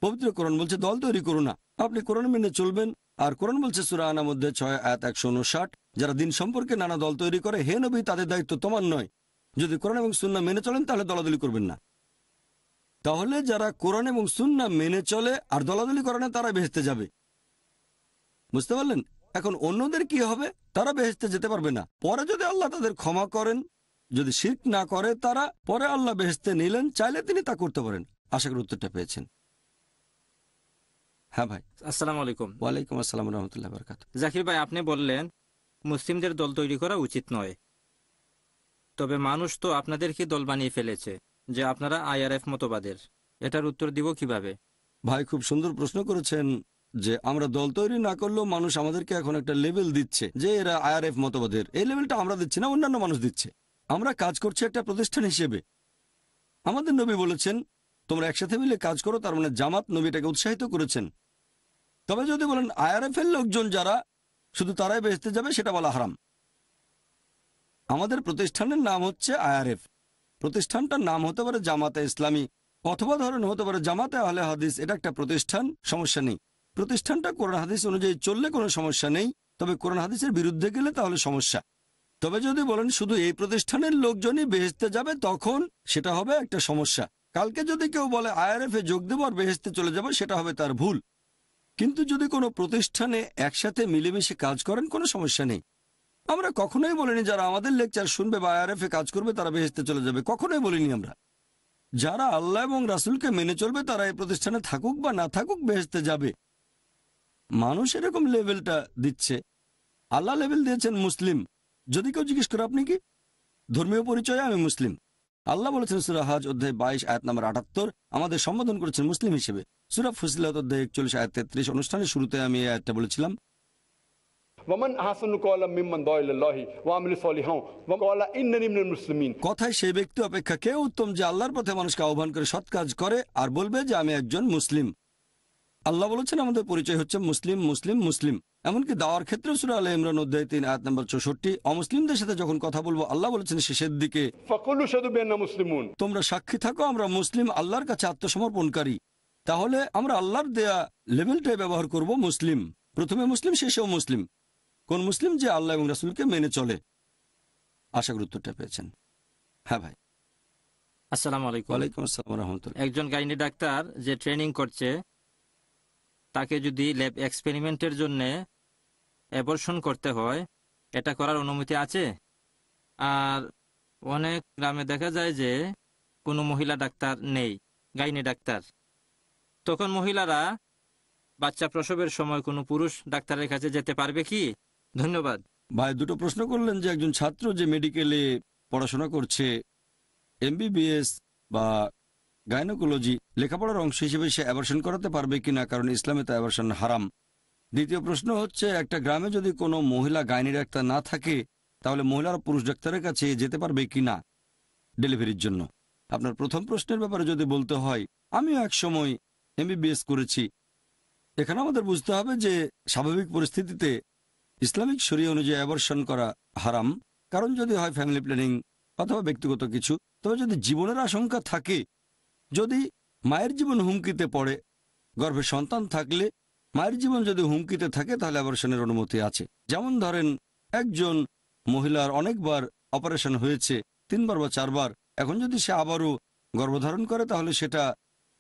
পবিত্র কোরআন বলছে দল তৈরি করো না, আপনি কোরআন মেনে চলবেন। আর কোরআন বলছে সূরা আনার মধ্যে 6 আয়াত 159, যারা দিন সম্পর্কে নানা দল তৈরি করে, হে নবী তাদের দায়িত্ব তোমার নয়। যদি কোরআন এবং সুন্নাহ মেনে চলেন তাহলে দলাদলি করবেন না। তাহলে যারা কোরআন এবং সুন্নাহ মেনে চলে আর দলাদলি করে না তারা বেহেশতে যাবে। বুঝতে পারলেন? এখন অন্যদের কি হবে? তারা বেহেশতে যেতে পারবে না। পরে যদি আল্লাহ তাদের ক্ষমা করেন, যদি শিরক না করে তারা, পরে আল্লাহ বেহেশতে নিলেন, চাইলে তিনি তা করতে পারেন। আশা করি উত্তরটা পেয়েছেন। হ্যাঁ ভাই। আসসালামু আলাইকুম। ওয়ালাইকুম আসসালাম রহমতুল্লাহ বারাকাতুহু। জাকির ভাই, আপনি বললেন মুসলিমদের দল তৈরি করা উচিত নয়, তবে মানুষ তো আপনাদেরকে দল বানিয়ে ফেলেছে যে আপনারা আইআরএফ মতবাদের। এটার উত্তর দিব কিভাবে? ভাই খুব সুন্দর প্রশ্ন করেছেন যে আমরা দল তৈরি না করলেও মানুষ আমাদেরকে এখন একটা লেভেল দিচ্ছে যে এরা আইআরএফ মতবাদের। এই লেভেলটা আমরা দিচ্ছি না, অন্যান্য মানুষ দিচ্ছে। আমরা কাজ করছি একটা প্রতিষ্ঠান হিসেবে। আমাদের নবী বলেছেন তোমরা একসাথে মিলে কাজ করো, তার মানে জামাত। নবী এটাকে উৎসাহিত করেছেন। তবে যদি বলেন আইআরএফ এর লোকজন যারা শুধু তারাই বেহেশতে যাবে, সেটা বলা হারাম। আমাদের প্রতিষ্ঠানের নাম হচ্ছে আইআরএফ। প্রতিষ্ঠানটার নাম হতে পারে জামাতে ইসলামী, অথবা ধরেন হতে পারে জামাতে আহলে হাদিস। এটা একটা প্রতিষ্ঠান, সমস্যা নেই। প্রতিষ্ঠানটা কোরআন হাদিস অনুযায়ী চললে কোনো সমস্যা নেই, তবে কোরআন হাদিসের বিরুদ্ধে গেলে তাহলে সমস্যা। তবে যদি বলেন শুধু এই প্রতিষ্ঠানের লোকজনই বেহেশতে যাবে, তখন সেটা হবে একটা সমস্যা। কালকে যদি কেউ বলে আইআরএফ এ যোগ দেব আর বেহেশতে চলে যাব, সেটা হবে তার ভুল। কিন্তু যদি কোনো প্রতিষ্ঠানে একসাথে মিলেমিশে কাজ করেন, কোনো সমস্যা নেই। আমরা কখনোই বলিনি যারা আমাদের লেকচার শুনবে বা আইআরএফ এ কাজ করবে তারা বেহেশতে চলে যাবে, কখনোই বলিনি আমরা। যারা আল্লাহ এবং রাসূলকে মেনে চলবে তারা এই প্রতিষ্ঠানে থাকুক বা না থাকুক বেহেশতে যাবে। মানুষ এরকম লেভেলটা দিচ্ছে। আল্লাহ লেভেল দিয়েছেন মুসলিম। যদি কেউ জিজ্ঞেস করে আপনি কি, ধর্মীয় পরিচয়ে আমি মুসলিম। আল্লাহ বলেছেন সূরা হজ অধ্যায় 22 আয়াত নম্বর 78, আমাদের সম্বোধন করেছেন মুসলিম হিসেবে। সূরা ফুসিলাত অধ্যায় 41 আয়াত 33, অনুষ্ঠানের শুরুতে আমি এই আয়াতটা বলেছিলাম। কথায় সেই ব্যক্তি অপেক্ষা কে উত্তম যে আল্লাহর পথে মানুষকে আহ্বান করে সৎ কাজ করে আর বলবে যে আমি একজন মুসলিম। আল্লাহ বলেছেন আমাদের পরিচয় হচ্ছে মুসলিম, মুসলিম, মুসলিম। এমনকি দাওয়ার ক্ষেত্রে সূরা আলে ইমরান অধ্যায় 3 আয়াত নম্বর 64, অমুসলিমদের সাথে যখন কথা বলবো আল্লাহ বলেছেন শেষের দিকে তোমরা সাক্ষী থাকো আমরা মুসলিম, আল্লাহর কাছে আত্মসমর্পণকারী। তাহলে আমরা আল্লাহর দেয়া লেভেলটাই ব্যবহার করব, মুসলিম। প্রথমে মুসলিম, শেষেও মুসলিম। কোন মুসলিম? যে আল্লাহ এবং রাসূলকে মেনে চলে। আশা করি উত্তরটা পেয়েছেন। হ্যাঁ ভাই। আসসালামু আলাইকুম। ওয়ালাইকুম আসসালাম রাহমাতুল্লাহ। একজন গাইনি ডাক্তার যে ট্রেনিং করছে, তাকে যদি ল্যাব এক্সপেরিমেন্টের জন্য অ্যাবর্শন করতে হয়, এটা করার অনুমতি আছে? আর অনেক গ্রামে দেখা যায় যে কোনো মহিলা ডাক্তার নেই, গাইনি ডাক্তার। তখন মহিলারা বাচ্চা প্রসবের সময় কোনো পুরুষ ডাক্তারের কাছে যেতে পারবে কি? ধন্যবাদ ভাই। দুটো প্রশ্ন করলেন যে একজন ছাত্র যে মেডিকেলে পড়াশোনা করছে, এমবিবিএস বা গাইনোকোলজি লেখাপড়ার অংশ হিসেবে সে অ্যাবর্শন করাতে পারবে কিনা, কারণ ইসলামে তো অ্যাবর্শন হারাম। দ্বিতীয় প্রশ্ন হচ্ছে একটা গ্রামে যদি কোনো মহিলা গাইনি ডাক্তার না থাকে তাহলে মহিলারা পুরুষ ডাক্তারের কাছে যেতে পারবে কিনা ডেলিভারির জন্য। আপনার প্রথম প্রশ্নের ব্যাপারে যদি বলতে হয়, আমিও এক সময় এমবিবিএস করেছি। এখানে আমাদের বুঝতে হবে যে স্বাভাবিক পরিস্থিতিতে ইসলামিক শরিয়া অনুযায়ী অ্যাবর্শন করা হারাম, কারণ যদি হয় ফ্যামিলি প্ল্যানিং অথবা ব্যক্তিগত কিছু, তবে যদি জীবনের আশঙ্কা থাকে, যদি মায়ের জীবন হুমকিতে পড়ে, গর্ভে সন্তান থাকলে মায়ের জীবন যদি হুমকিতে থাকে তাহলে অ্যাবর্শনের অনুমতি আছে। যেমন ধরেন একজন মহিলার অনেকবার অপারেশন হয়েছে, 3 বার বা 4 বার, এখন যদি সে আবারও গর্ভধারণ করে তাহলে সেটা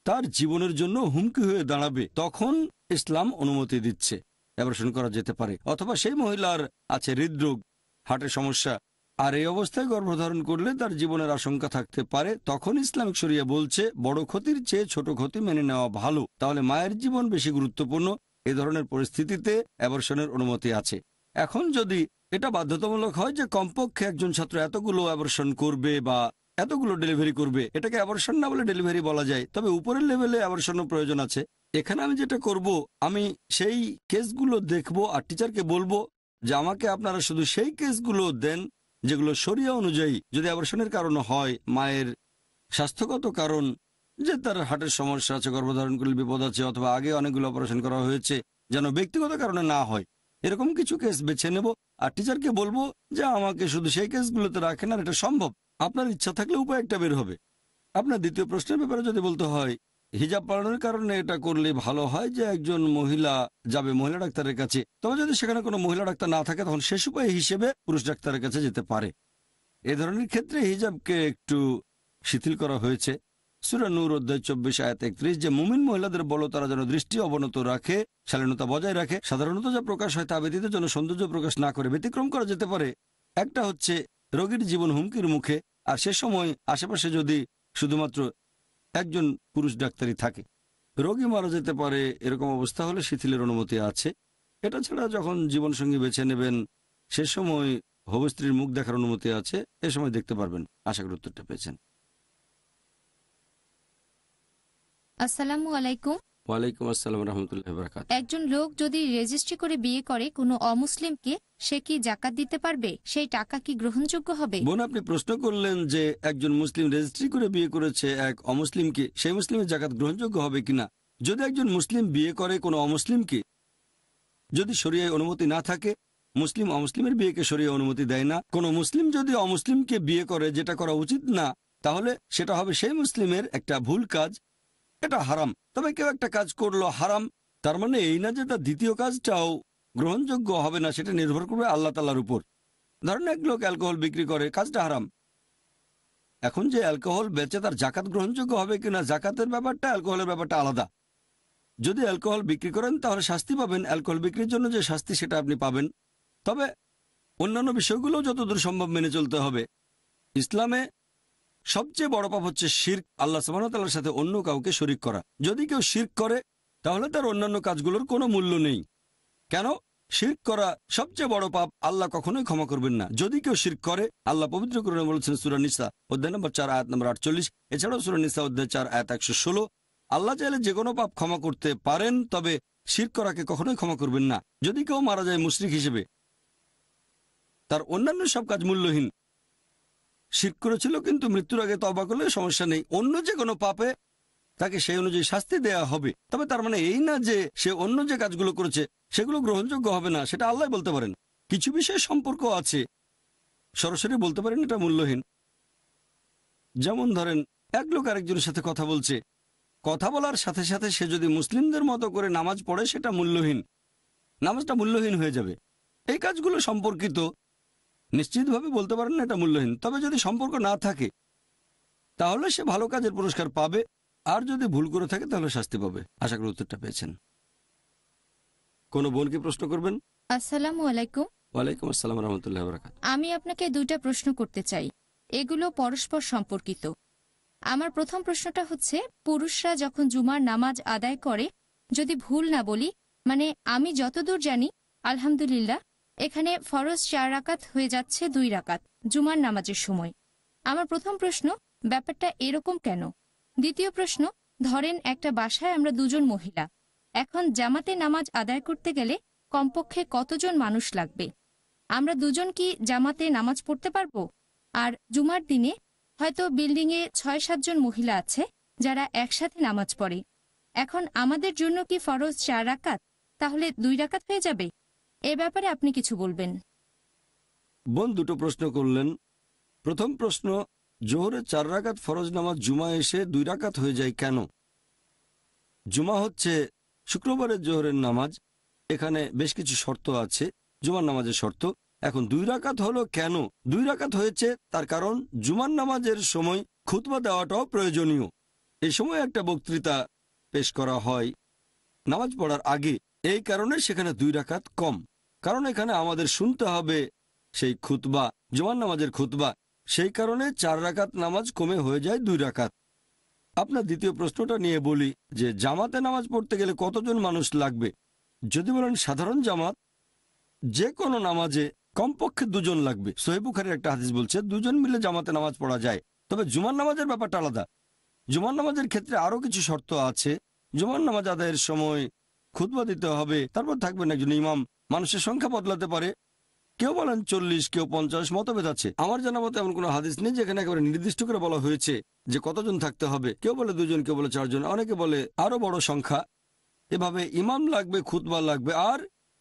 তার জীবনের জন্য হুমকি হয়ে দাঁড়াবে, তখন ইসলাম অনুমতি দিচ্ছে, অ্যাবর্শন করা যেতে পারে। অথবা সেই মহিলার আছে হৃদরোগ, হার্টের সমস্যা, আর এই অবস্থায় গর্ভধারণ করলে তার জীবনের আশঙ্কা থাকতে পারে, তখন ইসলামিক শরিয়া বলছে বড় ক্ষতির চেয়ে ছোট ক্ষতি মেনে নেওয়া ভালো। তাহলে মায়ের জীবন বেশি গুরুত্বপূর্ণ। এই ধরনের পরিস্থিতিতে অ্যাবর্শনের অনুমতি আছে। এখন যদি এটা বাধ্যতামূলক হয় যে কমপক্ষে একজন ছাত্র এতগুলো অ্যাবর্শন করবে বা এতগুলো ডেলিভারি করবে, এটাকে অ্যাবর্শন না বলে ডেলিভারি বলা যায়। তবে উপরের লেভেলে অ্যাবর্শনের প্রয়োজন আছে। এখানে আমি যেটা করব, আমি সেই কেসগুলো দেখব আর টিচারকে বলবো যে আমাকে আপনারা শুধু সেই কেসগুলো দেন যেগুলো শরিয়া অনুযায়ী, যদি অ্যাবর্শনের কারণ হয় মায়ের স্বাস্থ্যগত কারণ, যে তার হার্টের সমস্যা আছে, গর্ভধারণ করলে বিপদ আছে, অথবা আগে অনেকগুলো অপারেশন করা হয়েছে, যেন ব্যক্তিগত কারণে না হয়, এরকম কিছু কেস বেছে নেব আর টিচারকে বলবো যে আমাকে শুধু সেই কেসগুলোতে রাখেন। আর এটা সম্ভব, আপনার ইচ্ছা থাকলে উপায় একটা বের হবে। আপনার দ্বিতীয় প্রশ্নের ব্যাপারে যদি বলতে হয়, হিজাব পরানোর কারণে এটা করলে ভালো হয় যে একজন মহিলা যাবে মহিলা ডাক্তারের কাছে। তবে যদি সেখানে কোনো মহিলা ডাক্তার না থাকে তখন শেষ উপায় হিসেবে পুরুষ ডাক্তারের কাছে যেতে পারে। এ ধরনের ক্ষেত্রে হিজাবকে একটু শিথিল করা হয়েছে। সূরা নূর অধ্যায় 24 আয়াত 31, যে মুমিন মহিলাদের বলো তারা যেন দৃষ্টি অবনত রাখে, শালীনতা বজায় রাখে, সাধারণত যা প্রকাশ হয় তা ব্যতীত যেন সৌন্দর্য প্রকাশ না করে। ব্যতিক্রম করা যেতে পারে, একটা হচ্ছে রোগীর জীবন হুমকির মুখে, আর সে সময় আশেপাশে যদি শুধুমাত্র একজন পুরুষ ডাক্তারই থাকে, রোগী মারা যেতে পারে, এরকম অবস্থা হলে শিথিলের অনুমতি আছে। এটা ছাড়া যখন জীবনসঙ্গী বেছে নেবেন সে সময় হবু স্ত্রীর মুখ দেখার অনুমতি আছে, এ সময় দেখতে পারবেন। আশা করি উত্তরটা পেয়েছেন। আসসালামু আলাইকুম। ওয়ালাইকুম আসসালাম রহমতুল্লাহ বারাকাতুহু। একজন লোক যদি রেজিস্ট্রি করে বিয়ে করে কোনো অমুসলিমকে, সে কি জাকাত দিতে পারবে? সেই টাকা কি গ্রহণযোগ্য হবে? বোন, আপনি প্রশ্ন করলেন যে একজন মুসলিম রেজিস্ট্রি করে বিয়ে করেছে এক অমুসলিমকে, সেই মুসলিমের জাকাত গ্রহণযোগ্য হবে কিনা। যদি একজন মুসলিম বিয়ে করে কোনো অমুসলিমকে, যদি শরিয়ায় অনুমতি না থাকে, মুসলিম অমুসলিমের বিয়েকে শরিয়া অনুমতি দেয় না। কোনো মুসলিম যদি অমুসলিমকে বিয়ে করে, যেটা করা উচিত না, তাহলে সেটা হবে সেই মুসলিমের একটা ভুল কাজ, এটা হারাম। তবে কেউ একটা কাজ করলো হারাম, তার মানে এই না যে তার দ্বিতীয় কাজটাও গ্রহণযোগ্য হবে না, সেটা নির্ভর করবে আল্লাহ তাআলার উপর। ধরেন এক লোক অ্যালকোহল বিক্রি করে, কাজটা হারাম। এখন যে অ্যালকোহল বেচে তার জাকাত গ্রহণযোগ্য হবে কিনা, জাকাতের ব্যাপারটা অ্যালকোহলের ব্যাপারটা আলাদা। যদি অ্যালকোহল বিক্রি করেন তাহলে শাস্তি পাবেন, অ্যালকোহল বিক্রির জন্য যে শাস্তি সেটা আপনি পাবেন। তবে অন্যান্য বিষয়গুলো যতদূর সম্ভব মেনে চলতে হবে। ইসলামে সবচেয়ে বড় পাপ হচ্ছে শিরক, আল্লাহ সুবহানাহু ওয়া তাআলার সাথে অন্য কাউকে শরীক করা। যদি কেউ শিরক করে তাহলে তার অন্যান্য কাজগুলোর কোনো মূল্য নেই। কেন? শিরক করা সবচেয়ে বড় পাপ, আল্লাহ কখনোই ক্ষমা করবেন না যদি কেউ শিরক করে। আল্লাহ পবিত্র কোরআনে বলেছেন সূরা নিসা অধ্যায় নম্বর 4 আয়াত নম্বর 48, এছাড়াও সূরা নিসা অধ্যায় 4 আয়াত 116, আল্লাহ চাইলে যে কোনো পাপ ক্ষমা করতে পারেন, তবে শিরক করাকে কখনোই ক্ষমা করবেন না। যদি কেউ মারা যায় মুশরিক হিসেবে, তার অন্যান্য সব কাজ মূল্যহীন। শিরক করেছিল কিন্তু মৃত্যুর আগে তওবা করলে সমস্যা নেই, অন্য যে কোনো পাপে তাকে সেই অনুযায়ী শাস্তি দেয়া হবে। তবে তার মানে এই না যে সে অন্য যে কাজগুলো করেছে সেগুলো গ্রহণযোগ্য হবে না, সেটা আল্লাহ বলতে পারেন। কিছু বিষয়ে সম্পর্ক আছে, সরাসরি বলতে পারেন এটা মূল্যহীন। যেমন ধরেন এক লোক আরেকজনের সাথে কথা বলছে, কথা বলার সাথে সাথে সে যদি মুসলিমদের মতো করে নামাজ পড়ে, সেটা মূল্যহীন, নামাজটা মূল্যহীন হয়ে যাবে। এই কাজগুলো সম্পর্কিত, নিশ্চিতভাবে বলতে পারেন না এটা মূল্যহীন। তবে যদি সম্পর্ক না থাকে তাহলে সে ভালো কাজের পুরস্কার পাবে, আর যদি ভুল করে থাকে তাহলে শাস্তি পাবে। আশা করি উত্তরটা পেয়েছেন। কোনো বোনকে প্রশ্ন করবেন? আসসালামু আলাইকুম। ওয়ালাইকুম আসসালাম রহমতুল্লাহ বারাকাতুহু। আমি আপনাকে 2টা প্রশ্ন করতে চাই, এগুলো পরস্পর সম্পর্কিত। আমার প্রথম প্রশ্নটা হচ্ছে, পুরুষরা যখন জুমার নামাজ আদায় করে, যদি ভুল না বলি, মানে আমি যতদূর জানি আলহামদুলিল্লাহ এখানে ফরজ 4 রাকাত হয়ে যাচ্ছে 2 রাকাত জুমার নামাজের সময়। আমার প্রথম প্রশ্ন, ব্যাপারটা এরকম কেন? দ্বিতীয় প্রশ্ন, ধরেন একটা বাসায় আমরা 2 জন মহিলা, এখন জামাতে নামাজ আদায় করতে গেলে কমপক্ষে কতজন মানুষ লাগবে? আমরা 2 জন কি জামাতে নামাজ পড়তে পারবো? আর জুমার দিনে হয়তো বিল্ডিংয়ে 6-7 জন মহিলা আছে যারা একসাথে নামাজ পড়ে, এখন আমাদের জন্য কি ফরজ 4 রাকাত, তাহলে 2 রাকাত হয়ে যাবে? এ ব্যাপারে আপনি কিছু বলবেন? বোন দুটো প্রশ্ন করলেন। প্রথম প্রশ্ন, জোহরে 4 রাকাত ফরজ নামাজ জুমা এসে 2 রাকাত হয়ে যায় কেন? জুমা হচ্ছে শুক্রবারের জোহরের নামাজ, এখানে বেশ কিছু শর্ত আছে জুমার নামাজের শর্ত। এখন 2 রাকাত হলো কেন? 2 রাকাত হয়েছে তার কারণ জুমার নামাজের সময় খুতবা দেওয়াটাও প্রয়োজনীয়। এই সময় একটা বক্তৃতা পেশ করা হয় নামাজ পড়ার আগে, এই কারণে সেখানে 2 রাকাত কম। কারণ এখানে আমাদের শুনতে হবে সেই খুতবা, জুমার নামাজের খুতবা, সেই কারণে 4 রাকাত নামাজ কমে হয়ে যায় 2 রাকাত। আপনার দ্বিতীয় প্রশ্নটা নিয়ে বলি যে জামাতে নামাজ পড়তে গেলে কতজন মানুষ লাগবে। যদি বলেন সাধারণ জামাত, যে কোনো নামাজে কমপক্ষে 2 জন লাগবে। সহিহ বুখারীর একটা হাদিস বলছে 2 জন মিলে জামাতে নামাজ পড়া যায়। তবে জুমার নামাজের ব্যাপারটা আলাদা। জুমার নামাজের ক্ষেত্রে আরও কিছু শর্ত আছে। জুমার নামাজ আদায়ের সময় খুতবা দিতে হবে, তারপর থাকবেন একজন ইমাম। মানুষের সংখ্যা বদলাতে পারে, কেউ বলেন 40, কেউ 50, মতভেদ আছে। আমার জানা মতো এমন কোনো হাদিস নেই যেখানে একেবারে নির্দিষ্ট করে বলা হয়েছে যে কতজন থাকতে হবে। কেউ বলে 2 জন, কেউ বলে 4 জন, অনেকে বলে আরো বড় সংখ্যা। এভাবে ইমাম লাগবে, খুতবা লাগবে। আর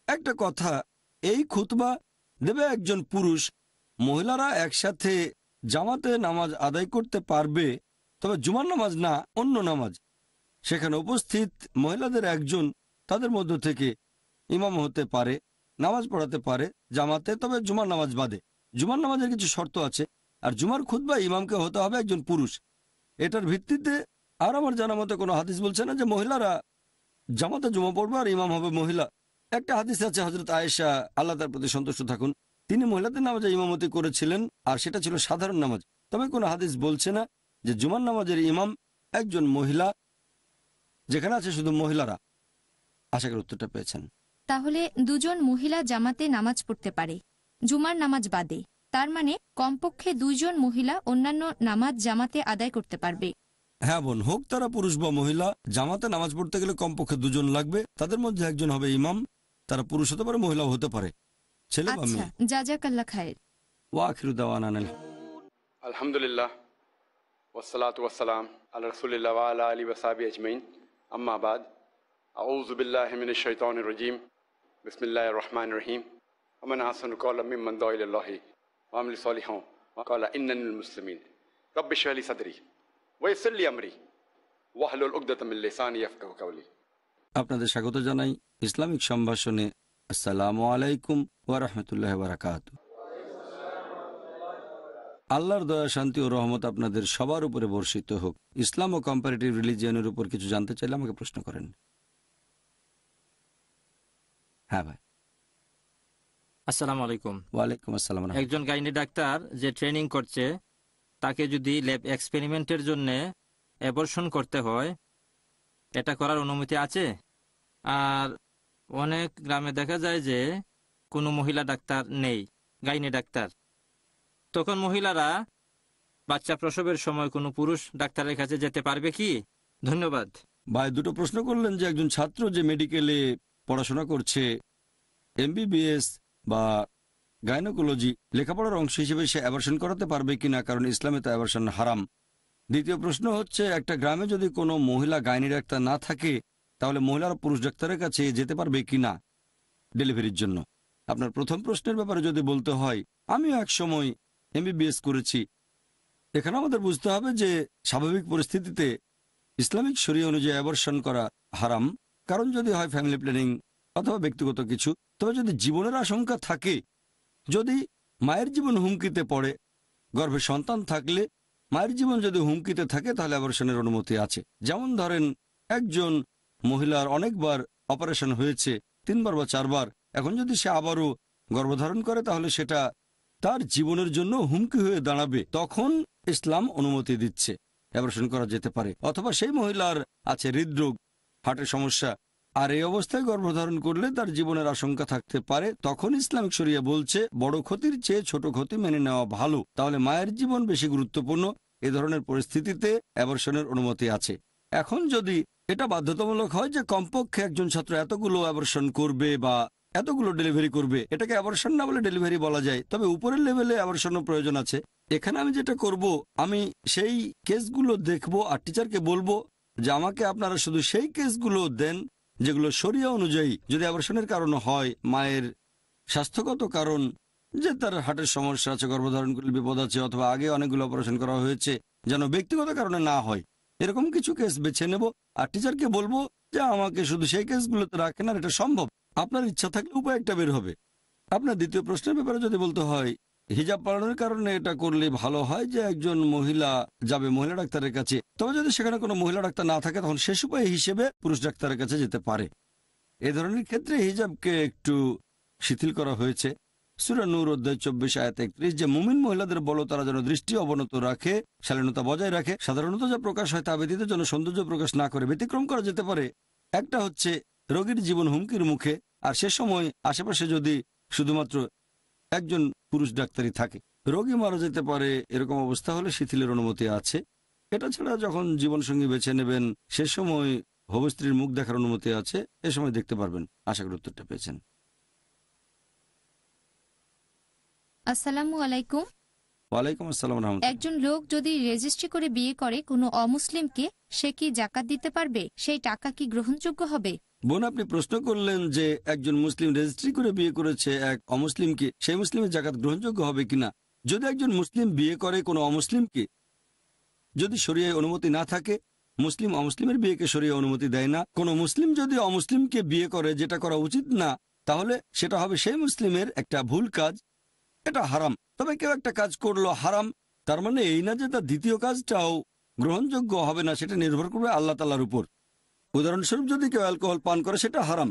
একটা কথা, এই খুতবা দেবে একজন পুরুষ। মহিলারা একসাথে জামাতে নামাজ আদায় করতে পারবে, তবে জুমার নামাজ না, অন্য নামাজ। সেখানে উপস্থিত মহিলাদের একজন তাদের মধ্য থেকে ইমাম হতে পারে, নামাজ পড়াতে পারে জামাতে, তবে জুমার নামাজ বাদে। জুমার নামাজের কিছু শর্ত আছে। আর জুমার খুতবা ইমামকে হতে হবে একজন পুরুষ। এটার ভিত্তিতে আর আমার জানা মতে কোনো হাদিস বলছে না যে মহিলারা জামাতে জুমা পড়বে আর ইমাম হবে মহিলা। একটা হাদিস আছে, হযরত আয়েশা, আল্লাহ তার প্রতি সন্তুষ্ট থাকুন, তিনি মহিলাদের নামাজে ইমামতি করেছিলেন, আর সেটা ছিল সাধারণ নামাজ। তবে কোনো হাদিস বলছে না যে জুমার নামাজের ইমাম একজন মহিলা, যেখানে আছে শুধু মহিলারা। আশা করি উত্তরটা পেয়েছেন। তাহলে 2 জন মহিলা জামাতে নামাজ পড়তে পারে জুমার নামাজ বাদে, তার মানে কমপক্ষে 2 জন মহিলা অন্যান্য নামাজ জামাতে আদায় করতে পারবে। হ্যাঁ বোন, হোক তারা পুরুষ বা মহিলা, জামাতে নামাজ পড়তে গেলে কমপক্ষে 2 জন লাগবে। তাদের মধ্যে একজন হবে ইমাম, তারা পুরুষ হতে পারে, মহিলাও হতে পারে, ছেলে বা আচ্ছা, মেয়ে। জাযাকাল্লাহ খায়ের। ওয়া আখিরু দাওয়ানা আলহামদুলিল্লাহ ওয়াসসালাতু ওয়াসসালাম আলা রাসূলিল্লাহ ওয়া আলা আলিহি ওয়া সাহবিহি আজমাইন, আম্মা বাদ। আউযু বিল্লাহি মিনাশ শাইতানির রাজীম, বিসমিল্লাহির রহমানির রহিম। আমান আহসানু কওলাম মিম্মান দাআ ইলাল্লাহি ওয়া আমিলা সালিহান ওয়া ক্বালা ইন্নানিল মুসলিমিন রাব্বি ইশরাহ লি সাদরি ওয়া ইয়াসসির লি আমরি ওয়াহলুল উকদাতাম মিন লিসানি ইয়াফকাহু কাওলি। আপনাদের স্বাগত জানাই ইসলামিক সম্ভাষণে। আসসালামু আলাইকুম ওয়া রাহমাতুল্লাহি ওয়া বারাকাতুহু। আল্লাহর দয়া, শান্তি ও রহমত আপনাদের সবার উপরে বর্ষিত হোক। ইসলাম ও কম্পারেটিভ রিলিজিয়নের উপর কিছু জানতে চাইলে আমাকে প্রশ্ন করেন। হ্যাঁ ভাই। আসসালামু আলাইকুম। ওয়ালাইকুম আসসালাম। একজন গাইনি ডাক্তার যে ট্রেনিং করছে, তাকে যদি ল্যাব এক্সপেরিমেন্টের জন্য অ্যাবর্শন করতে হয়, এটা করার অনুমতি আছে? আর অনেক গ্রামে দেখা যায় যে কোনো মহিলা ডাক্তার নেই, গাইনি ডাক্তার। তখন মহিলারা বাচ্চা প্রসবের সময় কোনো পুরুষ ডাক্তারের কাছে যেতে পারবে কি? ধন্যবাদ ভাই। দুটো প্রশ্ন করলেন যে একজন ছাত্র যে মেডিকেলে পড়াশোনা করছে, এমবিবিএস বা গাইনোকোলজি লেখাপড়ার অংশ হিসেবে সে অ্যাবর্শন করাতে পারবে কিনা, কারণ ইসলামে তো অ্যাবর্শন হারাম। দ্বিতীয় প্রশ্ন হচ্ছে, একটা গ্রামে যদি কোনো মহিলা গাইনি ডাক্তার না থাকে, তাহলে মহিলারা পুরুষ ডাক্তারের কাছে যেতে পারবে কিনা ডেলিভারির জন্য। আপনার প্রথম প্রশ্নের ব্যাপারে যদি বলতে হয়, আমিও এক সময় এমবিবিএস করেছি। এখানে আমাদের বুঝতে হবে যে স্বাভাবিক পরিস্থিতিতে ইসলামিক শরিয়া অনুযায়ী অ্যাবর্শন করা হারাম, কারণ যদি হয় ফ্যামিলি প্ল্যানিং অথবা ব্যক্তিগত কিছু। তবে যদি জীবনের আশঙ্কা থাকে, যদি মায়ের জীবন হুমকিতে পড়ে, গর্ভে সন্তান থাকলে মায়ের জীবন যদি হুমকিতে থাকে, তাহলে অ্যাবর্শনের অনুমতি আছে। যেমন ধরেন একজন মহিলার অনেকবার অপারেশন হয়েছে, 3 বার বা 4 বার, এখন যদি সে আবারও গর্ভধারণ করে, তাহলে সেটা তার জীবনের জন্য হুমকি হয়ে দাঁড়াবে। তখন ইসলাম অনুমতি দিচ্ছে, অ্যাবর্শন করা যেতে পারে। অথবা সেই মহিলার আছে হৃদরোগ, হার্টের সমস্যা, আর এই অবস্থায় গর্ভধারণ করলে তার জীবনের আশঙ্কা থাকতে পারে। তখন ইসলামিক শরিয়া বলছে বড় ক্ষতির চেয়ে ছোট ক্ষতি মেনে নেওয়া ভালো। তাহলে মায়ের জীবন বেশি গুরুত্বপূর্ণ। এ ধরনের পরিস্থিতিতে অ্যাবর্শনের অনুমতি আছে। এখন যদি এটা বাধ্যতামূলক হয় যে কমপক্ষে একজন ছাত্র এতগুলো অ্যাবর্শন করবে বা এতগুলো ডেলিভারি করবে, এটাকে অ্যাবর্শন না বলে ডেলিভারি বলা যায়। তবে উপরের লেভেলে অ্যাবর্শনের প্রয়োজন আছে। এখানে আমি যেটা করব, আমি সেই কেসগুলো দেখব আর টিচারকে বলবো যে আমাকে আপনারা শুধু সেই কেসগুলো দেন যেগুলো শরিয়া অনুযায়ী, যদি অ্যাবর্শনের কারণ হয়, মায়ের স্বাস্থ্যগত কারণ, যে তার হার্টের সমস্যা আছে, গর্ভধারণ করলে বিপদ আছে, অথবা আগে অনেকগুলো অপারেশন করা হয়েছে, যেন ব্যক্তিগত কারণে না হয়, এরকম কিছু কেস বেছে নেব। আর টিচারকে বলবো যে আমাকে শুধু সেই কেসগুলোতে রাখেন, আর এটা সম্ভব। আপনার ইচ্ছা থাকলে উপায় একটা বের হবে। আপনার দ্বিতীয় প্রশ্নের ব্যাপারে যদি বলতে হয়, হিজাব পালনের কারণে এটা করলে ভালো হয় যে একজন মহিলা যাবে মহিলা ডাক্তারের কাছে। তবে যদি সেখানে কোনো মহিলা ডাক্তার না থাকে, তখন শেষ উপায় হিসেবে পুরুষ ডাক্তারের কাছে যেতে পারে। এ ধরনের ক্ষেত্রে হিজাবকে একটু শিথিল করা হয়েছে। সূরা নূর অধ্যায় 24 আয়াত 31, যে মুমিন মহিলাদের বলো তারা যেন দৃষ্টি অবনত রাখে, শালীনতা বজায় রাখে, সাধারণত যা প্রকাশ হয় তা ব্যতীত যেন সৌন্দর্য প্রকাশ না করে। ব্যতিক্রম করা যেতে পারে। একটা হচ্ছে রোগীর জীবন হুমকির মুখে, আর সে সময় আশেপাশে যদি শুধুমাত্র একজন পুরুষ ডাক্তারই থাকে, রোগী মারা যেতে পারে, এরকম অবস্থা হলে শিথিলের অনুমতি আছে। এটা ছাড়া যখন জীবনসঙ্গী বেছে নেবেন সে সময় হবু স্ত্রীর মুখ দেখার অনুমতি আছে, এ সময় দেখতে পারবেন। আশা করি উত্তরটা পেয়েছেন। আসসালামু আলাইকুম। ওয়ালাইকুম আসসালাম রহমতুল্লাহ। একজন লোক যদি রেজিস্ট্রি করে বিয়ে করে কোনো অমুসলিমকে, সে কি জাকাত দিতে পারবে? সেই টাকা কি গ্রহণযোগ্য হবে? বোন, আপনি প্রশ্ন করলেন যে একজন মুসলিম রেজিস্ট্রি করে বিয়ে করেছে এক অমুসলিমকে, সেই মুসলিমের জাকাত গ্রহণযোগ্য হবে কিনা। যদি একজন মুসলিম বিয়ে করে কোনো অমুসলিমকে, যদি শরিয়ায় অনুমতি না থাকে, মুসলিম অমুসলিমের বিয়েকে শরিয়া অনুমতি দেয় না। কোনো মুসলিম যদি অমুসলিমকে বিয়ে করে, যেটা করা উচিত না, তাহলে সেটা হবে সেই মুসলিমের একটা ভুল কাজ, এটা হারাম। তবে কেউ একটা কাজ করলো হারাম, তার মানে এই না যে তার দ্বিতীয় কাজটাও গ্রহণযোগ্য হবে না। সেটা নির্ভর করবে আল্লাহ তাআলার উপর। উদাহরণস্বরূপ, যদি কেউ অ্যালকোহল পান করে, সেটা হারাম।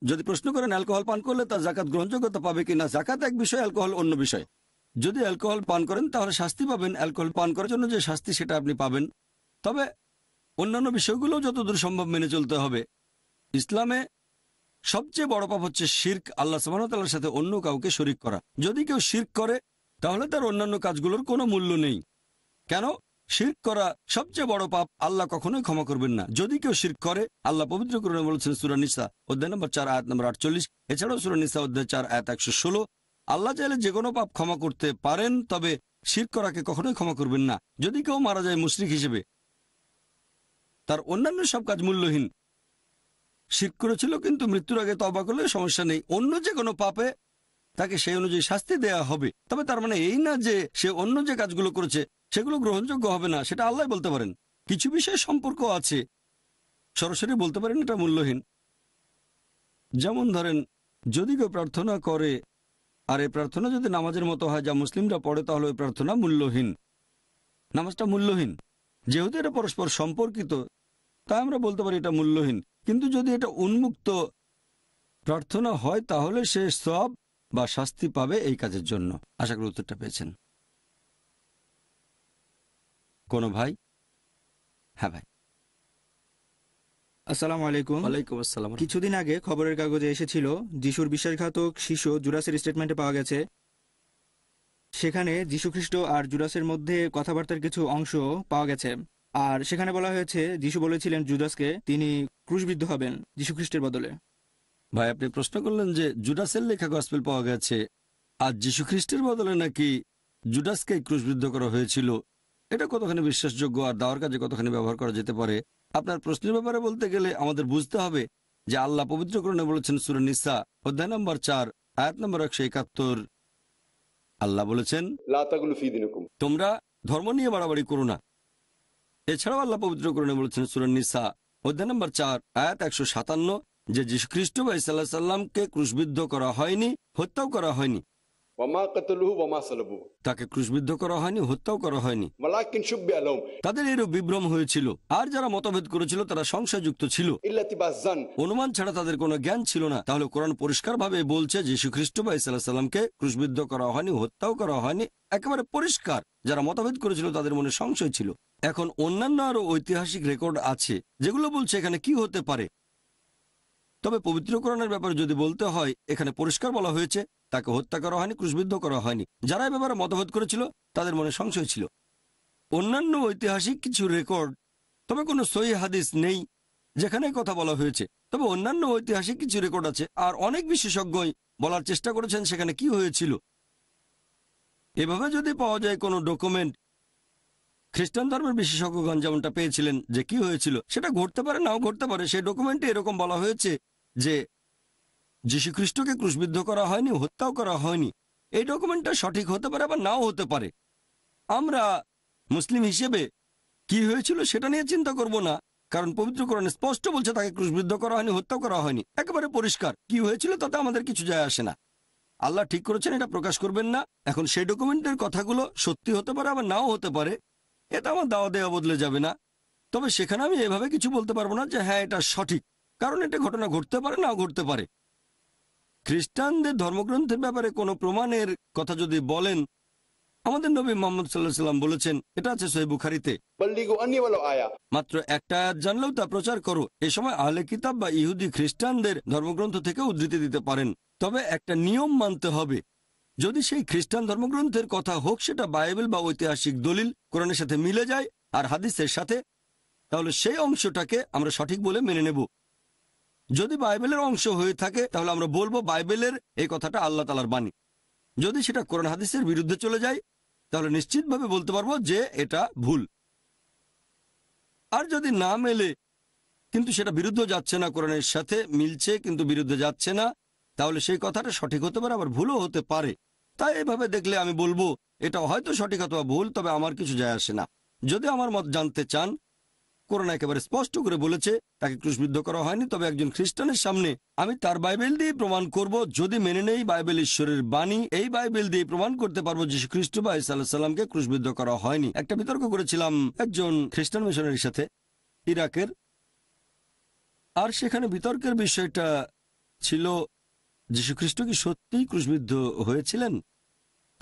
যদি প্রশ্ন করেন অ্যালকোহল পান করলে তার জাকাত গ্রহণযোগ্যতা পাবে কিনা, জাকাত এক বিষয়, অ্যালকোহল অন্য বিষয়। যদি অ্যালকোহল পান করেন তাহলে শাস্তি পাবেন, অ্যালকোহল পান করার জন্য যে শাস্তি সেটা আপনি পাবেন। তবে অন্যান্য বিষয়গুলো যতদূর সম্ভব মেনে চলতে হবে। ইসলামে সবচেয়ে বড় পাপ হচ্ছে শিরক, আল্লাহ সুবহানাহু ওয়া তাআলার সাথে অন্য কাউকে শরীক করা। যদি কেউ শিরক করে তাহলে তার অন্যান্য কাজগুলোর কোনো মূল্য নেই। কেন? শিরক করা সবচেয়ে বড় পাপ, আল্লাহ কখনোই ক্ষমা করবেন না যদি কেউ শিরক করে। আল্লাহ পবিত্র কোরআনে বলেছেন সূরা নিসা অধ্যায় নম্বর 4 আয়াত নম্বর 48, এছাড়াও সূরা নিসা অধ্যায় 4 আয়াত 116। আল্লাহ চাইলে যে কোনো পাপ ক্ষমা করতে পারেন, তবে শিরক করাকে কখনোই ক্ষমা করবেন না। যদি কেউ মারা যায় মুশরিক হিসেবে, তার অন্যান্য সব কাজ মূল্যহীন। শিরক করেছিল কিন্তু মৃত্যুর আগে তওবা করলে সমস্যা নেই। অন্য যে কোনো পাপে তাকে সেই অনুযায়ী শাস্তি দেয়া হবে। তবে তার মানে এই না যে সে অন্য যে কাজগুলো করেছে সেগুলো গ্রহণযোগ্য হবে না, সেটা আল্লাহ বলতে পারেন। কিছু বিষয়ে সম্পর্ক আছে, সরাসরি বলতে পারেন এটা মূল্যহীন। যেমন ধরেন, যদি কেউ প্রার্থনা করে আর এই প্রার্থনা যদি নামাজের মতো হয় যা মুসলিমরা পড়ে, তাহলে ওই প্রার্থনা মূল্যহীন, নামাজটা মূল্যহীন। যেহেতু এটা পরস্পর সম্পর্কিত, তাই আমরা বলতে পারি এটা মূল্যহীন। কিন্তু যদি এটা উন্মুক্ত প্রার্থনা হয় তাহলে সে সওয়াব বা শাস্তি পাবে এই কাজের জন্য। আশা করি উত্তরটা পেয়েছেন। কোন ভাই? হ্যাঁ ভাই। আসসালামু আলাইকুম। ওয়ালাইকুম আসসালাম। কিছুদিন আগে খবরের কাগজে এসেছিল যিশুর বিশ্বাসঘাতক শিষ্য জুডাসের স্টেটমেন্টে পাওয়া গেছে। সেখানে যীশুখ্রিস্ট আর জুডাসের মধ্যে কথাবার্তার কিছু অংশ পাওয়া গেছে। আর সেখানে বলা হয়েছে যিশু বলেছিলেন জুডাসকে তিনি ক্রুশবিদ্ধ হবেন যীশুখ্রিস্টের বদলে। ভাই, আপনি প্রশ্ন করলেন যে জুডাসের লেখা গসপেল পাওয়া গেছে আর যীশু খ্রিস্টের বদলে নাকি জুডাসকে ক্রুশবিদ্ধ করা হয়েছিল। এটা কতখানি বিশ্বাসযোগ্য আর দাওয়ার কাজে কতখানি ব্যবহার করা যেতে পারে? আপনার প্রশ্নের ব্যাপারে বলতে গেলে আমাদের বুঝতে হবে যে আল্লাহ পবিত্র কোরআনে বলেছেন সূরা নিসা অধ্যায় নম্বর 4 আয়াত নম্বর 171, আল্লাহ বলেছেন তোমরা ধর্ম নিয়ে বাড়াবাড়ি করো না। এছাড়াও আল্লাহ পবিত্র কোরআনে বলেছেন সূরা নিসা অধ্যায় নম্বর 4 আয়াত 157 যে যীশু খ্রিস্ট বা ঈসা আলাইহিস সালামকে ক্রুশবিদ্ধ করা হয়নি, হত্যাও করা হয়নি। তাকে ক্রুশবিদ্ধ করা হয়নি, হত্যাও করা হয়নি, তাদের এরূপ বিভ্রম হয়েছিল। আর যারা মতভেদ করেছিল তারা সংশয়যুক্ত ছিল, অনুমান ছাড়া তাদের কোনো জ্ঞান ছিল না। তাহলে কোরআন পরিষ্কারভাবে বলছে যীশু খ্রিস্ট বা ঈসা আলাইহিস সালামকে ক্রুশবিদ্ধ করা হয়নি, হত্যাও করা হয়নি, একেবারে পরিষ্কার। যারা মতভেদ করেছিল তাদের মনে সংশয় ছিল। এখন অন্যান্য আরো ঐতিহাসিক রেকর্ড আছে যেগুলো বলছে এখানে কি হতে পারে। তবে পবিত্র কোরআনের ব্যাপারে যদি বলতে হয়, এখানে পরিষ্কার বলা হয়েছে তাকে হত্যা করা হয়নি, ক্রুশবিদ্ধ করা হয়নি। যারা এ ব্যাপারে মতভেদ করেছিল তাদের মনে সংশয় ছিল। অন্যান্য ঐতিহাসিক কিছু রেকর্ড, তবে কোনো সহিহ হাদিস নেই যেখানে কথা বলা হয়েছে। তবে অন্যান্য ঐতিহাসিক কিছু রেকর্ড আছে, আর অনেক বিশেষজ্ঞই বলার চেষ্টা করেছেন সেখানে কি হয়েছিল। এভাবে যদি পাওয়া যায় কোনো ডকুমেন্ট, খ্রিস্টান ধর্মের বিশেষজ্ঞগণ যেমনটা পেয়েছিলেন যে কি হয়েছিল, সেটা ঘটতে পারে নাও ঘটতে পারে। সেই ডকুমেন্টে এরকম বলা হয়েছে যে যীশুখ্রিস্টকে ক্রুশবিদ্ধ করা হয়নি, হত্যাও করা হয়নি। এই ডকুমেন্টটা সঠিক হতে পারে আবার নাও হতে পারে। আমরা মুসলিম হিসেবে কি হয়েছিল সেটা নিয়ে চিন্তা করব না, কারণ পবিত্র কোরআনে স্পষ্ট বলছে তাকে ক্রুশবিদ্ধ করা হয়নি, হত্যাও করা হয়নি, একেবারে পরিষ্কার। কি হয়েছিল তাতে আমাদের কিছু যায় আসে না। আল্লাহ ঠিক করেছেন, এটা প্রকাশ করবেন না। এখন সেই ডকুমেন্টের কথাগুলো সত্যি হতে পারে আবার নাও হতে পারে, এটা আমার দাওয়া দেওয়া বদলে যাবে না। তবে সেখানে আমি এভাবে কিছু বলতে পারবো না যে হ্যাঁ এটা সঠিক, কারণ এটা ঘটনা ঘটতে পারে নাও ঘটতে পারে। খ্রিস্টানদের ধর্মগ্রন্থের ব্যাপারে কোনো প্রমাণের কথা যদি বলেন, আমাদের নবী মুহাম্মদ সাল্লাল্লাহু আলাইহি ওয়াসাল্লাম বলেছেন, এটা আছে সহিহ বুখারীতে, মাত্র একটা আয়াত জানলেও তা প্রচার করো। এই সময় আহলে কিতাব বা ইহুদি খ্রিস্টানদের ধর্মগ্রন্থ থেকে উদ্ধৃতি দিতে পারেন, তবে একটা নিয়ম মানতে হবে। যদি সেই খ্রিস্টান ধর্মগ্রন্থের কথা হোক সেটা বাইবেল বা ঐতিহাসিক দলিল কোরআনের সাথে মিলে যায় আর হাদিসের সাথে, তাহলে সেই অংশটাকে আমরা সঠিক বলে মেনে নেব। যদি বাইবেলের অংশ হয়ে থাকে তাহলে আমরা বলবো বাইবেলের এই কথাটা আল্লাহ তাআলার বাণী। যদি সেটা কোরআন হাদিসের বিরুদ্ধে চলে যায় তাহলে নিশ্চিতভাবে বলতে পারবো যে এটা ভুল। আর যদি না মেলে কিন্তু সেটা বিরুদ্ধে যাচ্ছে না, কোরআনের সাথে মিলছে কিন্তু বিরুদ্ধে যাচ্ছে না, তাহলে সেই কথাটা সঠিক হতে পারে আবার ভুলও হতে পারে। তাই এভাবে দেখলে আমি বলবো এটা হয়তো সঠিক অথবা ভুল, তবে আমার কিছু যায় আসে না। যদি আমার মত জানতে চান, কোরআন একেবারে স্পষ্ট করে বলেছে তাকে ক্রুশবিদ্ধ করা হয়নি, তবে একজন খ্রিস্টানের সামনে আমি তার বাইবেল দিয়ে প্রমাণ করব। যদি মেনে নেই বাইবেল ঈশ্বরের বাণী, এই বাইবেল দিয়ে প্রমাণ করতে পারবো যীশু খ্রিস্ট বা ঈসা আলাইহিস সালামকে ক্রুশবিদ্ধ করা হয়নি। একটা বিতর্ক করেছিলাম একজন খ্রিস্টান মিশনারির সাথে ইরাকের, আর সেখানে বিতর্কের বিষয়টা ছিল যীশু খ্রিস্ট কি সত্যিই ক্রুশবিদ্ধ হয়েছিলেন।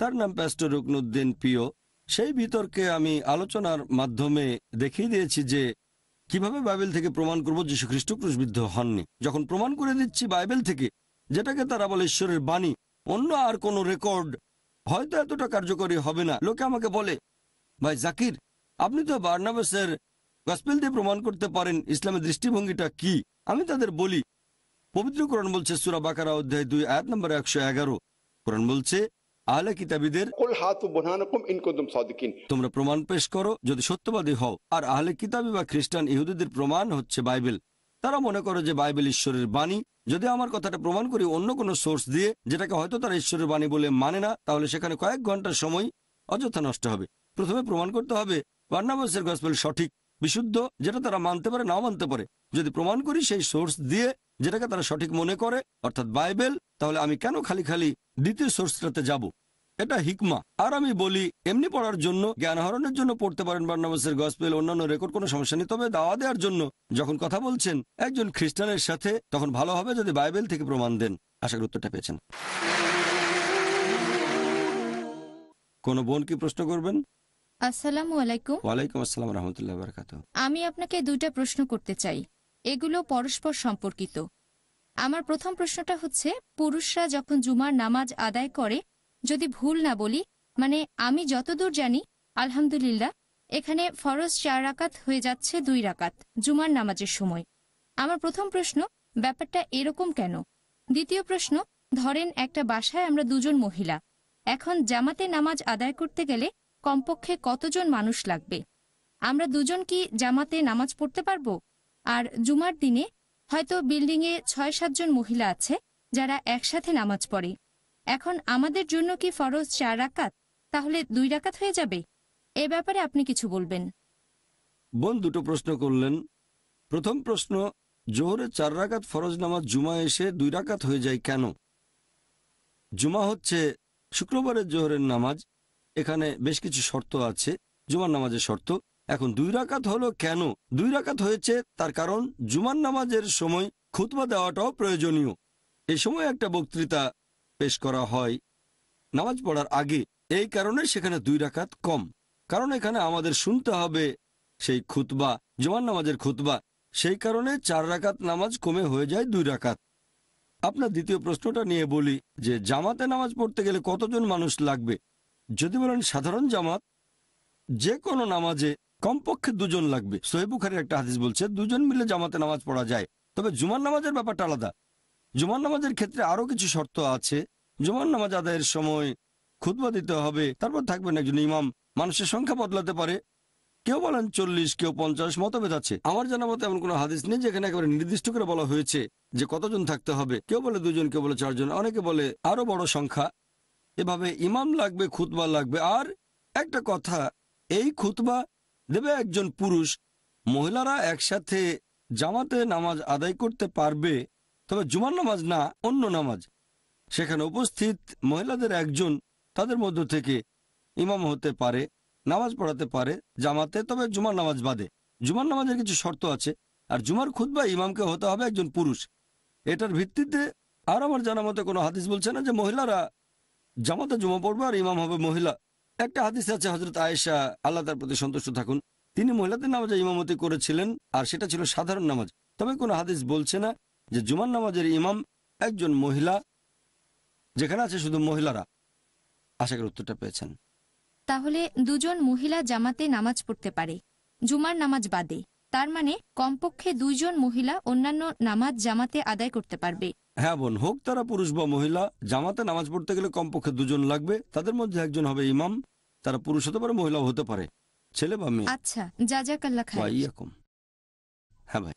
তার নাম প্যাস্টর রুকনুদ্দিন পিও। সেই বিতর্কে আমি আলোচনার মাধ্যমে দেখিয়ে দিয়েছি যে কিভাবে বাইবেল থেকে প্রমাণ করব যীশু খ্রিস্ট ক্রুশবিদ্ধ হননি। যখন প্রমাণ করে দিচ্ছি বাইবেল থেকে, যেটাকে তারা বলে ঈশ্বরের বাণী, অন্য আর কোনো রেকর্ড হয়তো এতটা কার্যকরী হবে না। লোকে আমাকে বলে, ভাই জাকির, আপনি তো বার্নাবাসের গসপেল দিয়ে প্রমাণ করতে পারেন, ইসলামের দৃষ্টিভঙ্গিটা কি? আমি তাদের বলি, পবিত্র কোরআন বলছে সূরা বাকারা অধ্যায় 2 আয়াত নম্বর 111, কোরআন বলছে আহলে কিতাবীদের তোমরা প্রমাণ পেশ করো যদি সত্যবাদী হও। আর আহলে কিতাবী বা খ্রিস্টান ইহুদিদের প্রমাণ হচ্ছে বাইবেল। তারা মনে করে যে বাইবেল ঈশ্বরের বাণী। যদি আমার কথাটা প্রমাণ করি অন্য কোনো সোর্স দিয়ে, যেটাকে হয়তো তারা ঈশ্বরের বাণী বলে মানে না, তাহলে সেখানে কয়েক ঘন্টার সময় অযথা নষ্ট হবে। প্রথমে প্রমাণ করতে হবে বার্নাবাসের গসপেল সঠিক, বিশুদ্ধ, যেটা তারা মানতে পারে নাও মানতে পারে। যদি প্রমাণ করি সেই সোর্স দিয়ে যেটাকে তারা সঠিক মনে করে, অর্থাৎ বাইবেল, তাহলে আমি কেন খালি খালি দ্বিতীয় সোর্সটাতে যাব? এটা হিকমা। আর আমি বলি এমনি পড়ার জন্য, জ্ঞান আহরণের জন্য পড়তে পারেন বার্নাবাসের গসপেল, অন্যান্য রেকর্ড, কোনো সমস্যা নেই। তবে দাওয়া দেওয়ার জন্য যখন কথা বলছেন একজন খ্রিস্টানের সাথে, তখন ভালো হবে যদি বাইবেল থেকে প্রমাণ দেন। আশা করি উত্তরটা পেয়েছেন। কোন বোন কি প্রশ্ন করবেন? আসসালামু আলাইকুম। ওয়ালাইকুম আসসালাম রহমতুল্লাহ বারাকাতুহু। আমি আপনাকে দুইটা প্রশ্ন করতে চাই, এগুলো পরস্পর সম্পর্কিত। আমার প্রথম প্রশ্নটা হচ্ছে, পুরুষরা যখন জুমার নামাজ আদায় করে, যদি ভুল না বলি, মানে আমি যতদূর জানি আলহামদুলিল্লাহ এখানে ফরজ 4 রাকাত হয়ে যাচ্ছে 2 রাকাত জুমার নামাজের সময়। আমার প্রথম প্রশ্ন, ব্যাপারটা এরকম কেন? দ্বিতীয় প্রশ্ন, ধরেন একটা বাসায় আমরা দুজন মহিলা, এখন জামাতে নামাজ আদায় করতে গেলে কমপক্ষে কতজন মানুষ লাগবে? আমরা দুজন কি জামাতে নামাজ পড়তে পারবো? আর জুমার দিনে হয়তো বিল্ডিংয়ে 6-7 জন মহিলা আছে যারা একসাথে নামাজ পড়ে, এখন আমাদের জন্য কি ফরজ 4 রাকাত, তাহলে 2 রাকাত হয়ে যাবে? এ ব্যাপারে আপনি কিছু বলবেন। বোন দুটো প্রশ্ন করলেন। প্রথম প্রশ্ন, জোহরে 4 রাকাত ফরজ নামাজ জুমা এসে 2 রাকাত হয়ে যায় কেন? জুমা হচ্ছে শুক্রবারের জোহরের নামাজ, এখানে বেশ কিছু শর্ত আছে জুমার নামাজের শর্ত। এখন 2 রাকাত হলো কেন? 2 রাকাত হয়েছে তার কারণ জুমার নামাজের সময় খুতবা দেওয়াটাও প্রয়োজনীয়। এই সময় একটা বক্তৃতা পেশ করা হয় নামাজ পড়ার আগে, এই কারণে সেখানে 2 রাকাত কম। কারণ এখানে আমাদের শুনতে হবে সেই খুতবা, জুমার নামাজের খুতবা, সেই কারণে 4 রাকাত নামাজ কমে হয়ে যায় 2 রাকাত। আপনার দ্বিতীয় প্রশ্নটা নিয়ে বলি যে জামাতে নামাজ পড়তে গেলে কতজন মানুষ লাগবে। যদি বলেন সাধারণ জামাত, যে কোনো নামাজে কমপক্ষে 2 জন লাগবে। সহিহ বুখারীর একটা হাদিস বলছে 2 জন মিলে জামাতে নামাজ পড়া যায়। তবে জুমার নামাজের ব্যাপারটা আলাদা। জুমার নামাজের ক্ষেত্রে আরো কিছু শর্ত আছে। জুমার নামাজ আদায়ের সময় খুতবা দিতে হবে, তারপর থাকবেন একজন ইমাম। মানুষের সংখ্যা বদলাতে পারে, কেউ বলেন 40, কেউ 50, মতভেদ আছে। আমার জানা মতে এমন কোনো হাদিস নেই যেখানে একেবারে নির্দিষ্ট করে বলা হয়েছে যে কতজন থাকতে হবে। কেউ বলে 2 জন, কেউ বলে 4 জন, অনেকে বলে আরো বড় সংখ্যা। এভাবে ইমাম লাগবে, খুতবা লাগবে। আর একটা কথা, এই খুতবা দেবে একজন পুরুষ। মহিলারা একসাথে জামাতে নামাজ আদায় করতে পারবে, তবে জুমার নামাজ না, অন্য নামাজ। সেখানে উপস্থিত মহিলাদের একজন তাদের মধ্য থেকে ইমাম হতে পারে, নামাজ পড়াতে পারে জামাতে, তবে জুমার নামাজ বাদে। জুমার নামাজের কিছু শর্ত আছে। আর জুমার খুতবা ইমামকে হতে হবে একজন পুরুষ। এটার ভিত্তিতে আর আমার জানা মতে কোনো হাদিস বলছে না যে মহিলারা জামাতে জুমা পড়বে আর ইমাম হবে মহিলা। একটা হাদিস আছে, হযরত আয়েশা, আল্লাহ তার প্রতি সন্তুষ্ট থাকুন, তিনি মহিলাদের নামাজে ইমামতি করেছিলেন, আর সেটা ছিল সাধারণ নামাজ। তবে কোনো হাদিস বলছে না যে জুমার নামাজের ইমাম একজন মহিলা, যেখানে আছে শুধু মহিলারা। আশা করি উত্তরটা পেয়েছেন। তাহলে 2 জন মহিলা জামাতে নামাজ পড়তে পারে, জুমার নামাজ বাদে। তার মানে কমপক্ষে 2 জন মহিলা অন্যান্য নামাজ জামাতে আদায় করতে পারবে। হ্যাঁ বোন, হোক তারা পুরুষ বা মহিলা, জামাতে নামাজ পড়তে গেলে কমপক্ষে 2 জন লাগবে। তাদের মধ্যে একজন হবে ইমাম। তারা পুরুষ হতে পারে, মহিলাও হতে পারে, ছেলে বা মেয়ে। আচ্ছা, জাযাকাল্লাহ খাইর। ওয়াইয়াকুম। হ্যাঁ ভাই।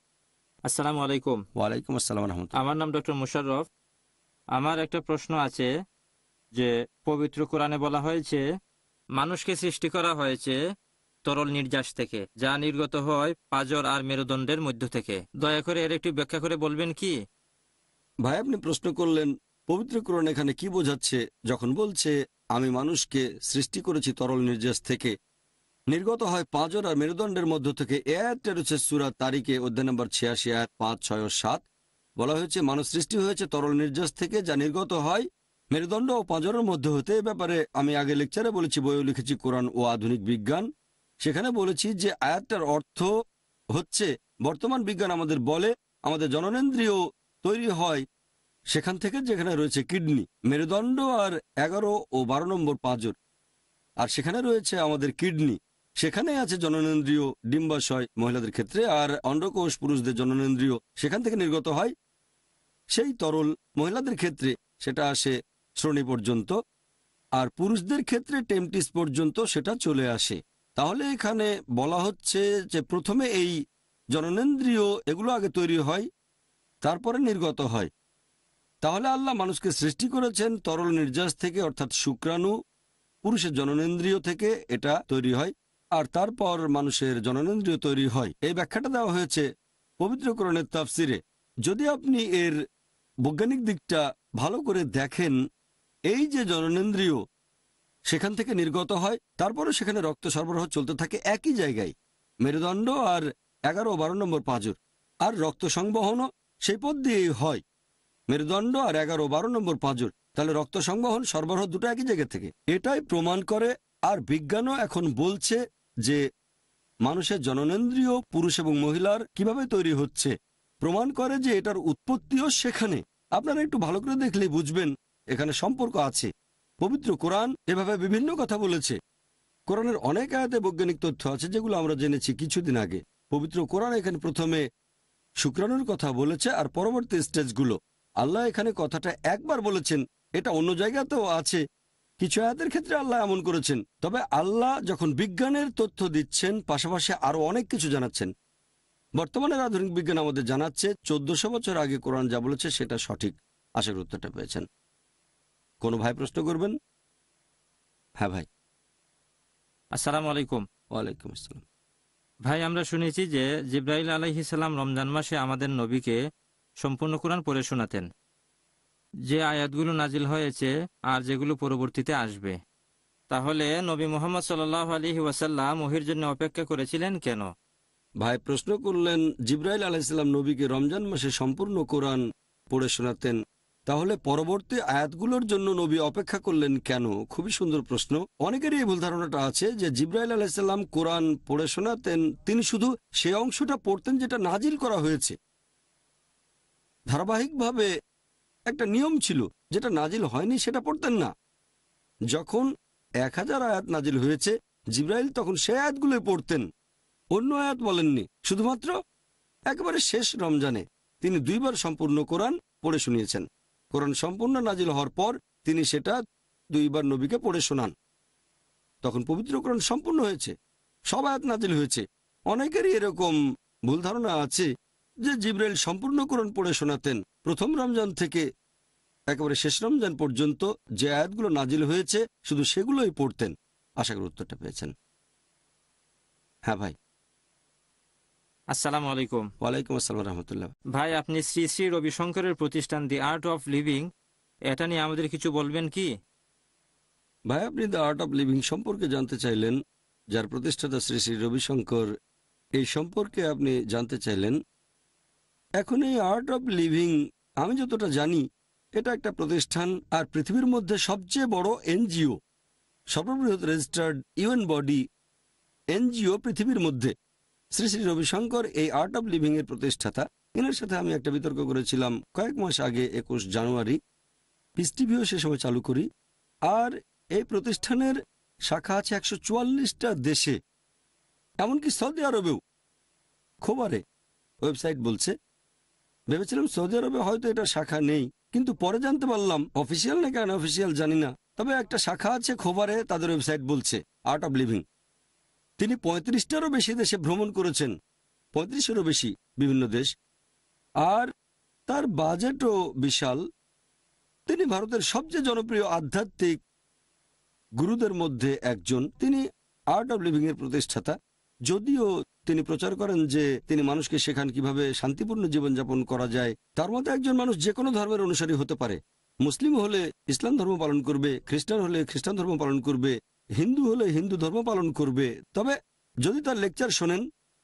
আসসালামু আলাইকুম। ওয়ালাইকুম আসসালাম রাহমাতুল্লাহ। আমার নাম ডক্টর মুশাররফ। আমার একটা প্রশ্ন আছে যে পবিত্র কোরআনে বলা হয়েছে মানুষকে সৃষ্টি করা হয়েছে তরল নির্যাস থেকে, যা নির্গত হয় পাঁজর আর মেরুদণ্ডের মধ্য থেকে। দয়া করে এর একটু ব্যাখ্যা করে বলবেন কি? ভাই, আপনি প্রশ্ন করলেন পবিত্র কোরআন এখানে কি বোঝাচ্ছে যখন বলছে আমি মানুষকে সৃষ্টি করেছি তরল নির্যাস থেকে, নির্গত হয় পাঁজর আর মেরুদণ্ডের মধ্য থেকে। এ আয়াতটা রয়েছে সূরা তারিকে, অধ্যায় নম্বর 86, আয়াত 5, 6 ও 7। বলা হয়েছে মানুষ সৃষ্টি হয়েছে তরল নির্যাস থেকে, যা নির্গত হয় মেরুদণ্ড ও পাঁজরের মধ্যে হতে। এ ব্যাপারে আমি আগে লেকচারে বলেছি, বইও লিখেছি, কোরআন ও আধুনিক বিজ্ঞান। সেখানে বলেছি যে আয়াতটার অর্থ হচ্ছে বর্তমান বিজ্ঞান আমাদের বলে আমাদের জননেন্দ্রিয় তৈরি হয় সেখান থেকে, যেখানে রয়েছে কিডনি, মেরুদণ্ড আর 11 ও 12 নম্বর পাঁজর। আর সেখানে রয়েছে আমাদের কিডনি, সেখানে আছে জননেন্দ্রিয়, ডিম্বাশয় মহিলাদের ক্ষেত্রে, আর অন্ডকোষ পুরুষদের জননেন্দ্রিয়। সেখান থেকে নির্গত হয় সেই তরল। মহিলাদের ক্ষেত্রে সেটা আসে শ্রোণী পর্যন্ত, আর পুরুষদের ক্ষেত্রে টেমটিস পর্যন্ত সেটা চলে আসে। তাহলে এখানে বলা হচ্ছে যে প্রথমে এই জননেন্দ্রিয় এগুলো আগে তৈরি হয়, তারপরে নির্গত হয়। তাহলে আল্লাহ মানুষকে সৃষ্টি করেছেন তরল নির্যাস থেকে, অর্থাৎ শুক্রাণু, পুরুষের জননেন্দ্রিয় থেকে এটা তৈরি হয়, আর তারপর মানুষের জননেন্দ্রিয় তৈরি হয়। এই ব্যাখ্যাটা দেওয়া হয়েছে পবিত্র কোরআনের তাফসিরে। যদি আপনি এর বৈজ্ঞানিক দিকটা ভালো করে দেখেন, এই যে জননেন্দ্রিয় সেখান থেকে নির্গত হয়, তারপরে সেখানে রক্ত সরবরাহ চলতে থাকে একই জায়গায়, মেরুদণ্ড আর 11 ও 12 নম্বর পাঁজর, আর রক্ত সংবহনও সেই পথ দিয়েই হয়, মেরুদণ্ড আর 11 ও 12 নম্বর পাঁজর। তাহলে রক্ত সংবহন, সরবরাহ দুটো একই জায়গা থেকে। এটাই প্রমাণ করে। আর বিজ্ঞানও এখন বলছে যে মানুষের জননেন্দ্রিয় পুরুষ এবং মহিলার কিভাবে তৈরি হচ্ছে, প্রমাণ করে যে এটার উৎপত্তিও সেখানে। আপনারা একটু ভালো করে দেখলেই বুঝবেন এখানে সম্পর্ক আছে। পবিত্র কোরআন এভাবে বিভিন্ন কথা বলেছে। কোরআনের অনেক আয়াতে বৈজ্ঞানিক তথ্য আছে যেগুলো আমরা জেনেছি কিছুদিন আগে। পবিত্র কোরআন এখানে প্রথমে শুক্রাণুর কথা বলেছে, আর পরবর্তী স্টেজগুলো আল্লাহ এখানে কথাটা একবার বলেছেন। এটা অন্য জায়গাতেও আছে, কিছু আয়াতের ক্ষেত্রে আল্লাহ এমন করেছেন। তবে আল্লাহ যখন বিজ্ঞানের তথ্য দিচ্ছেন, পাশাপাশি আরো অনেক কিছু জানাচ্ছেন। বর্তমানের আধুনিক বিজ্ঞান আমাদের জানাচ্ছে 1400 বছর আগে কোরআন যা বলেছে সেটা সঠিক। আশা করি উত্তরটা পেয়েছেন। কোনো ভাই প্রশ্ন করবেন? হ্যাঁ ভাই। আসসালামু আলাইকুম। ওয়ালাইকুম আসসালাম। ভাই, আমরা শুনেছি যে জিব্রাইল আলাইহিস সালাম রমজান মাসে আমাদের নবীকে সম্পূর্ণ কোরআন পড়ে শোনাতেন, যে আয়াতগুলো নাজিল হয়েছে আর যেগুলো পরবর্তীতে আসবে। তাহলে নবী মুহাম্মদ সাল্লাল্লাহু আলাইহি ওয়াসাল্লাম ওহীর জন্য অপেক্ষা করেছিলেন কেন? ভাই প্রশ্ন করলেন জিব্রাইল আলাইহিস সালাম নবীকে রমজান মাসে সম্পূর্ণ কোরআন পড়ে শোনাতেন, তাহলে পরবর্তী আয়াতগুলোর জন্য নবী অপেক্ষা করলেন কেন? খুবই সুন্দর প্রশ্ন। অনেকেরই এই ভুল ধারণাটা আছে যে জিব্রাইল আলাইহিস সালাম কোরআন পড়ে শোনাতেন, তিনি শুধু সেই অংশটা পড়তেন যেটা নাজিল করা হয়েছে। ধারাবাহিকভাবে একটা নিয়ম ছিল, যেটা নাজিল হয়নি সেটা পড়তেন না। যখন 1000 আয়াত নাজিল হয়েছে, জিব্রাইল তখন সেই আয়াতগুলোই পড়তেন, অন্য আয়াত বলেননি। শুধুমাত্র একেবারে শেষ রমজানে তিনি 2 বার সম্পূর্ণ কোরআন পড়ে শুনিয়েছেন। কোরআন সম্পূর্ণ নাজিল হওয়ার পর তিনি সেটা 2 বার নবীকে পড়ে শোনান, তখন পবিত্র কোরআন সম্পূর্ণ হয়েছে। সব আয়াত নাজিল হয়েছে। অনেকেরই এরকম ভুল ধারণা আছে যে জিবরাইল সম্পূর্ণ কোরআন পড়ে শোনাতেন প্রথম রমজান থেকে একেবারে শেষ রমজান পর্যন্ত যে আয়াতগুলো নাজিল হয়েছে শুধু সেগুলোই পড়তেন। আশা করি উত্তরটা পেয়েছেন। হ্যাঁ ভাই। আসসালামু আলাইকুম। ওয়ালাইকুম আসসালাম রহমতুল্লাহ। ভাই, আপনি শ্রী শ্রী রবিশঙ্করের প্রতিষ্ঠান দি আর্ট অফ লিভিং, এটা নিয়ে আমাদের কিছু বলবেন কি? ভাই, আপনি দ্য আর্ট অফ লিভিং সম্পর্কে জানতে চাইলেন, যার প্রতিষ্ঠাতা শ্রী শ্রী রবিশঙ্কর, এই সম্পর্কে আপনি জানতে চাইলেন। এখন এই আর্ট অফ লিভিং আমি যতটা জানি এটা একটা প্রতিষ্ঠান, আর পৃথিবীর মধ্যে সবচেয়ে বড় এনজিও, সর্ববৃহৎ রেজিস্টার্ড ইউএন বডি এনজিও পৃথিবীর মধ্যে। শ্রী শ্রী রবিশঙ্কর এই আর্ট অফ লিভিং এর প্রতিষ্ঠাতা। এনার সাথে আমি একটা বিতর্ক করেছিলাম কয়েক মাস আগে, 21 জানুয়ারি। পিস টিভিও সে সময় চালু করি। আর এই প্রতিষ্ঠানের শাখা আছে 144টা দেশে, এমনকি সৌদি আরবেও। খবরে ওয়েবসাইট বলছে। ভেবেছিলাম সৌদি আরবে হয়তো এটা শাখা নেই, কিন্তু পরে জানতে পারলাম অফিসিয়াল নাকি আনঅফিসিয়াল জানি না, তবে একটা শাখা আছে খবরে, তাদের ওয়েবসাইট বলছে আর্ট অফ লিভিং। তিনি 35টারও বেশি দেশে ভ্রমণ করেছেন, 35-এরও বেশি বিভিন্ন দেশ, আর তার বাজেটও বিশাল। তিনি ভারতের সবচেয়ে জনপ্রিয় আধ্যাত্মিক গুরুদের মধ্যে একজন। তিনি আর্ট অফ লিভিং এর প্রতিষ্ঠাতা। যদিও তিনি প্রচার করেন যে তিনি মানুষকে শেখান কিভাবে শান্তিপূর্ণ জীবনযাপন করা যায়। তার মতে একজন মানুষ যে কোনো ধর্মের অনুসারী হতে পারে। মুসলিম হলে ইসলাম ধর্ম পালন করবে, খ্রিস্টান হলে খ্রিস্টান ধর্ম পালন করবে, হিন্দু হলে হিন্দু ধর্ম পালন করবে। তবে যদি তার লেকচার শোনেন,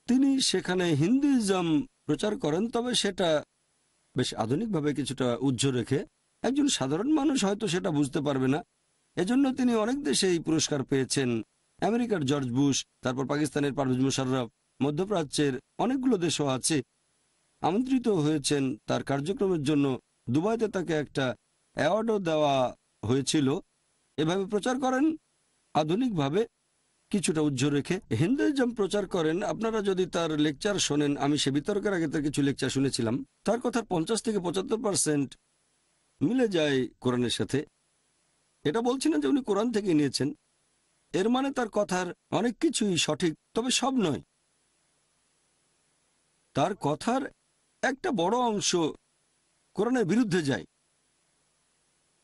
তিনি সেখানে হিন্দুইজম প্রচার করেন, তবে সেটা বেশ আধুনিকভাবে কিছুটা উজ্জ্বল রেখে। একজন সাধারণ মানুষ হয়তো সেটা বুঝতে পারবে না। এজন্য তিনি অনেক দেশেই পুরস্কার পেয়েছেন। আমেরিকার জর্জ বুশ, তারপর পাকিস্তানের পারভেজ মুশাররফ, মধ্যপ্রাচ্যের অনেকগুলো দেশও আছে। আমন্ত্রিত হয়েছেন তার কার্যক্রমের জন্য। দুবাইতে তাকে একটা অ্যাওয়ার্ডও দেওয়া হয়েছিল। এভাবে প্রচার করেন আধুনিকভাবে, কিছুটা উজ্জ্বল রেখে। হিন্দুইজম প্রচার করেন। আপনারা যদি তার লেকচার শোনেন, আমি সে বিতর্কের আগে তার কিছু লেকচার শুনেছিলাম, তার কথার 50 থেকে 75% মিলে যায় কোরআনের সাথে। এটা বলছি না যে উনি কোরআন থেকে নিয়েছেন, এর মানে তার কথার অনেক কিছুই সঠিক, তবে সব নয়। তার কথার একটা বড় অংশ কোরআনের বিরুদ্ধে যায়।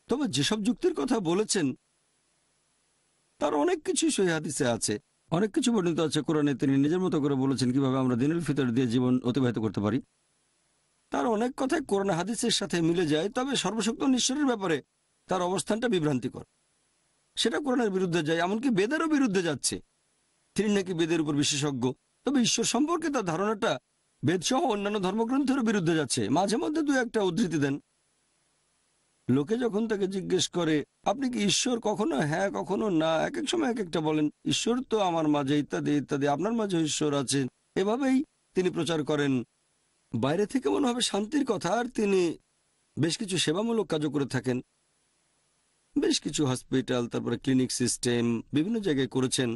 তবে যেসব যুক্তির কথা বলেছেন তার অনেক কিছুই সহিহ হাদিসে আছে, অনেক কিছু বর্ণিত আছে কোরআনে। তিনি নিজের মতো করে বলেছেন কিভাবে আমরা দিনুল ফিতর দিয়ে জীবন অতিবাহিত করতে পারি। তার অনেক কথাই কোরআন হাদিসের সাথে মিলে যায়, তবে সর্বশক্ত ঈশ্বরের ব্যাপারে তার অবস্থানটা বিভ্রান্তিকর। সেটা কোরআনের বিরুদ্ধে যায়, এমনকি বেদেরও বিরুদ্ধে যাচ্ছে। তিনি নাকি বেদের উপর বিশেষজ্ঞ, তবে ঈশ্বর সম্পর্কে তার ধারণাটা বেদসহ অন্যান্য ধর্মগ্রন্থেরও বিরুদ্ধে যাচ্ছে। মাঝে মধ্যে দু একটা উদ্ধৃতি দেন। লোকে যখন তাকে জিজ্ঞেস করে আপনি কি ঈশ্বর, কখনো হ্যাঁ কখনো না, এক এক সময় এক একটা বলেন, ঈশ্বর তো আমার মাঝে, ইত্যাদি ইত্যাদি, আপনার মাঝে ঈশ্বর আছে। এভাবেই তিনি প্রচার করেন। বাইরে থেকে মনে হবে শান্তির কথা, আর তিনি বেশ কিছু সেবামূলক কাজও করে থাকেন। বেশ কিছু হসপিটাল, তারপরে ক্লিনিক সিস্টেম বিভিন্ন জায়গায় করেছেন।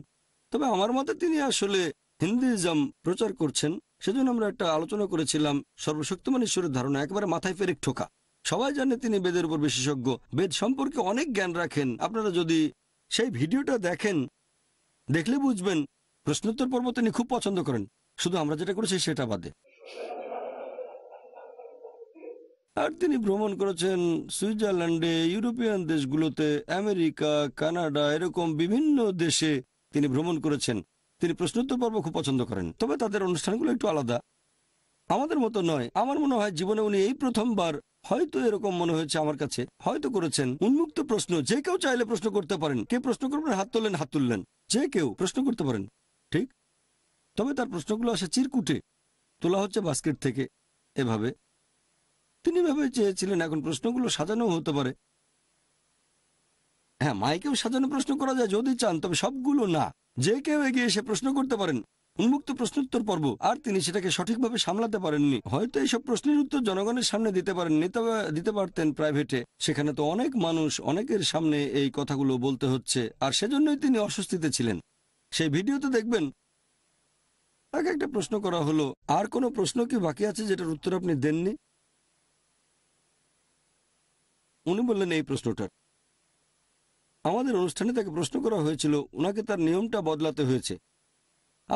তবে আমার মতে তিনি আসলে হিন্দুইজম প্রচার করছেন। সেজন্য আমরা একটা আলোচনা করেছিলাম, সর্বশক্তিমান ঈশ্বরের ধারণা একেবারে মাথায় পেরেক ঠোকা। সবাই জানে তিনি বেদের উপর বিশেষজ্ঞ, বেদ সম্পর্কে অনেক জ্ঞান রাখেন। আপনারা যদি সেই ভিডিওটা দেখেন, দেখলে বুঝবেন প্রশ্নোত্তর পর্ব তিনি খুব পছন্দ করেন, শুধু আমরা যেটা করেছি সেটা বাদে। আর তিনি ভ্রমণ করেছেন সুইজারল্যান্ডে, ইউরোপিয়ান দেশগুলোতে, আমেরিকা, কানাডা, এরকম বিভিন্ন দেশে তিনি ভ্রমণ করেছেন। তিনি প্রশ্নোত্তর পর্ব খুব পছন্দ করেন, তবে তাদের অনুষ্ঠানগুলো একটু আলাদা, আমাদের মতো নয়। আমার মনে হয় জীবনে উনি এই প্রথমবার, হয়তো এরকম মনে হয়েছে আমার কাছে, হয়তো করেছেন উন্মুক্ত প্রশ্ন। যে কেউ চাইলে প্রশ্ন করতে পারেন। কে প্রশ্ন করবেন, হাত তোলেন, হাত তুললেন, যে কেউ প্রশ্ন করতে পারেন, ঠিক। তবে তার প্রশ্নগুলো আসে চিরকুটে, তোলা হচ্ছে বাস্কেট থেকে। এভাবে তিনি ভেবে চেয়েছিলেন এখন প্রশ্নগুলো সাজানো হতে পারে। হ্যাঁ, মাইকেও সাজানো প্রশ্ন করা যায় যদি চান, তবে সবগুলো না। যে কেউ এগিয়ে এসে প্রশ্ন করতে পারেন, উন্মুক্ত প্রশ্নোত্তর পর্ব। আর তিনি সেটাকে সঠিকভাবে সামলাতে পারেননি। হয়তো এইসব প্রশ্নের উত্তর জনগণের সামনে দিতে পারেননি, তবে দিতে পারতেন প্রাইভেটে। সেখানে তো অনেক মানুষ, অনেকের সামনে এই কথাগুলো বলতে হচ্ছে, আর সেজন্যই তিনি অস্বস্তিতে ছিলেন। সেই ভিডিওতে দেখবেন তাকে একটা প্রশ্ন করা হলো, আর কোনো প্রশ্ন কি বাকি আছে যেটার উত্তর আপনি দেননি? উনি বললেন এই প্রশ্নটার। আমাদের অনুষ্ঠানে তাকে প্রশ্ন করা হয়েছিল, ওনাকে তার নিয়মটা বদলাতে হয়েছে।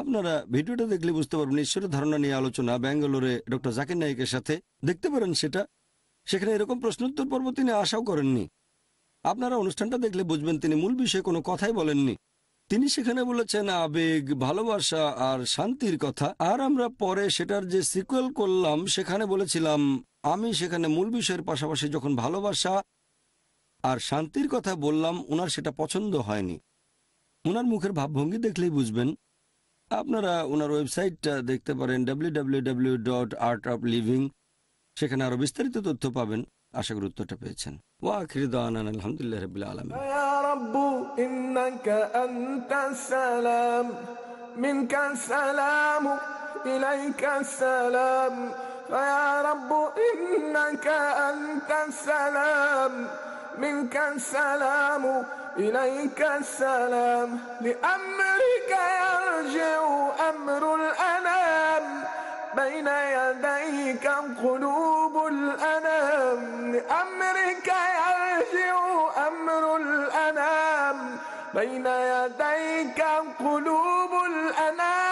আপনারা ভিডিওটা দেখলে বুঝতে পারবেন ঈশ্বরের ধারণা নিয়ে আলোচনা ব্যাঙ্গালোরে ডক্টর জাকির নাইকের সাথে দেখতে পারেন সেটা। সেখানে এরকম প্রশ্নোত্তর পর্ব তিনি আশাও করেননি। আপনারা অনুষ্ঠানটা দেখলে বুঝবেন তিনি মূল বিষয়ে কোনো কথাই বলেননি। তিনি সেখানে বলেছেন আবেগ, ভালোবাসা আর শান্তির কথা। আর আমরা পরে সেটার যে সিকুয়েল করলাম সেখানে বলেছিলাম আমি সেখানে মূল বিষয়ের পাশাপাশি যখন ভালোবাসা আর শান্তির কথা বললাম ওনার সেটা পছন্দ হয়নি। ওনার মুখের ভাবভঙ্গি দেখলেই বুঝবেন। আপনারা ওনার ওয়েবসাইটটা দেখতে পারেন www.artofliving। সেখানে আরো বিস্তারিত তথ্য পাবেন। আশা করি উত্তরটা পেয়েছেন। ওয়া আখিরু দাওয়ানা আলহামদুলিল্লাহি রাব্বিল আলামিন। ইয়া রাব্বু ইন্নাকা আনতাস সালাম মিনকা সালামু ইলাইকা সালাম ইয়া রাব্বু ইন্নাকা আনতাস সালাম মিনকা সালামু ইলাইকা সালাম লিআমরিকা ইয়ারজিউ আমরুল আনাম بين يديك قلوب الأنام لأمرك يرجع أمر الأنام بين يديك قلوب الأنام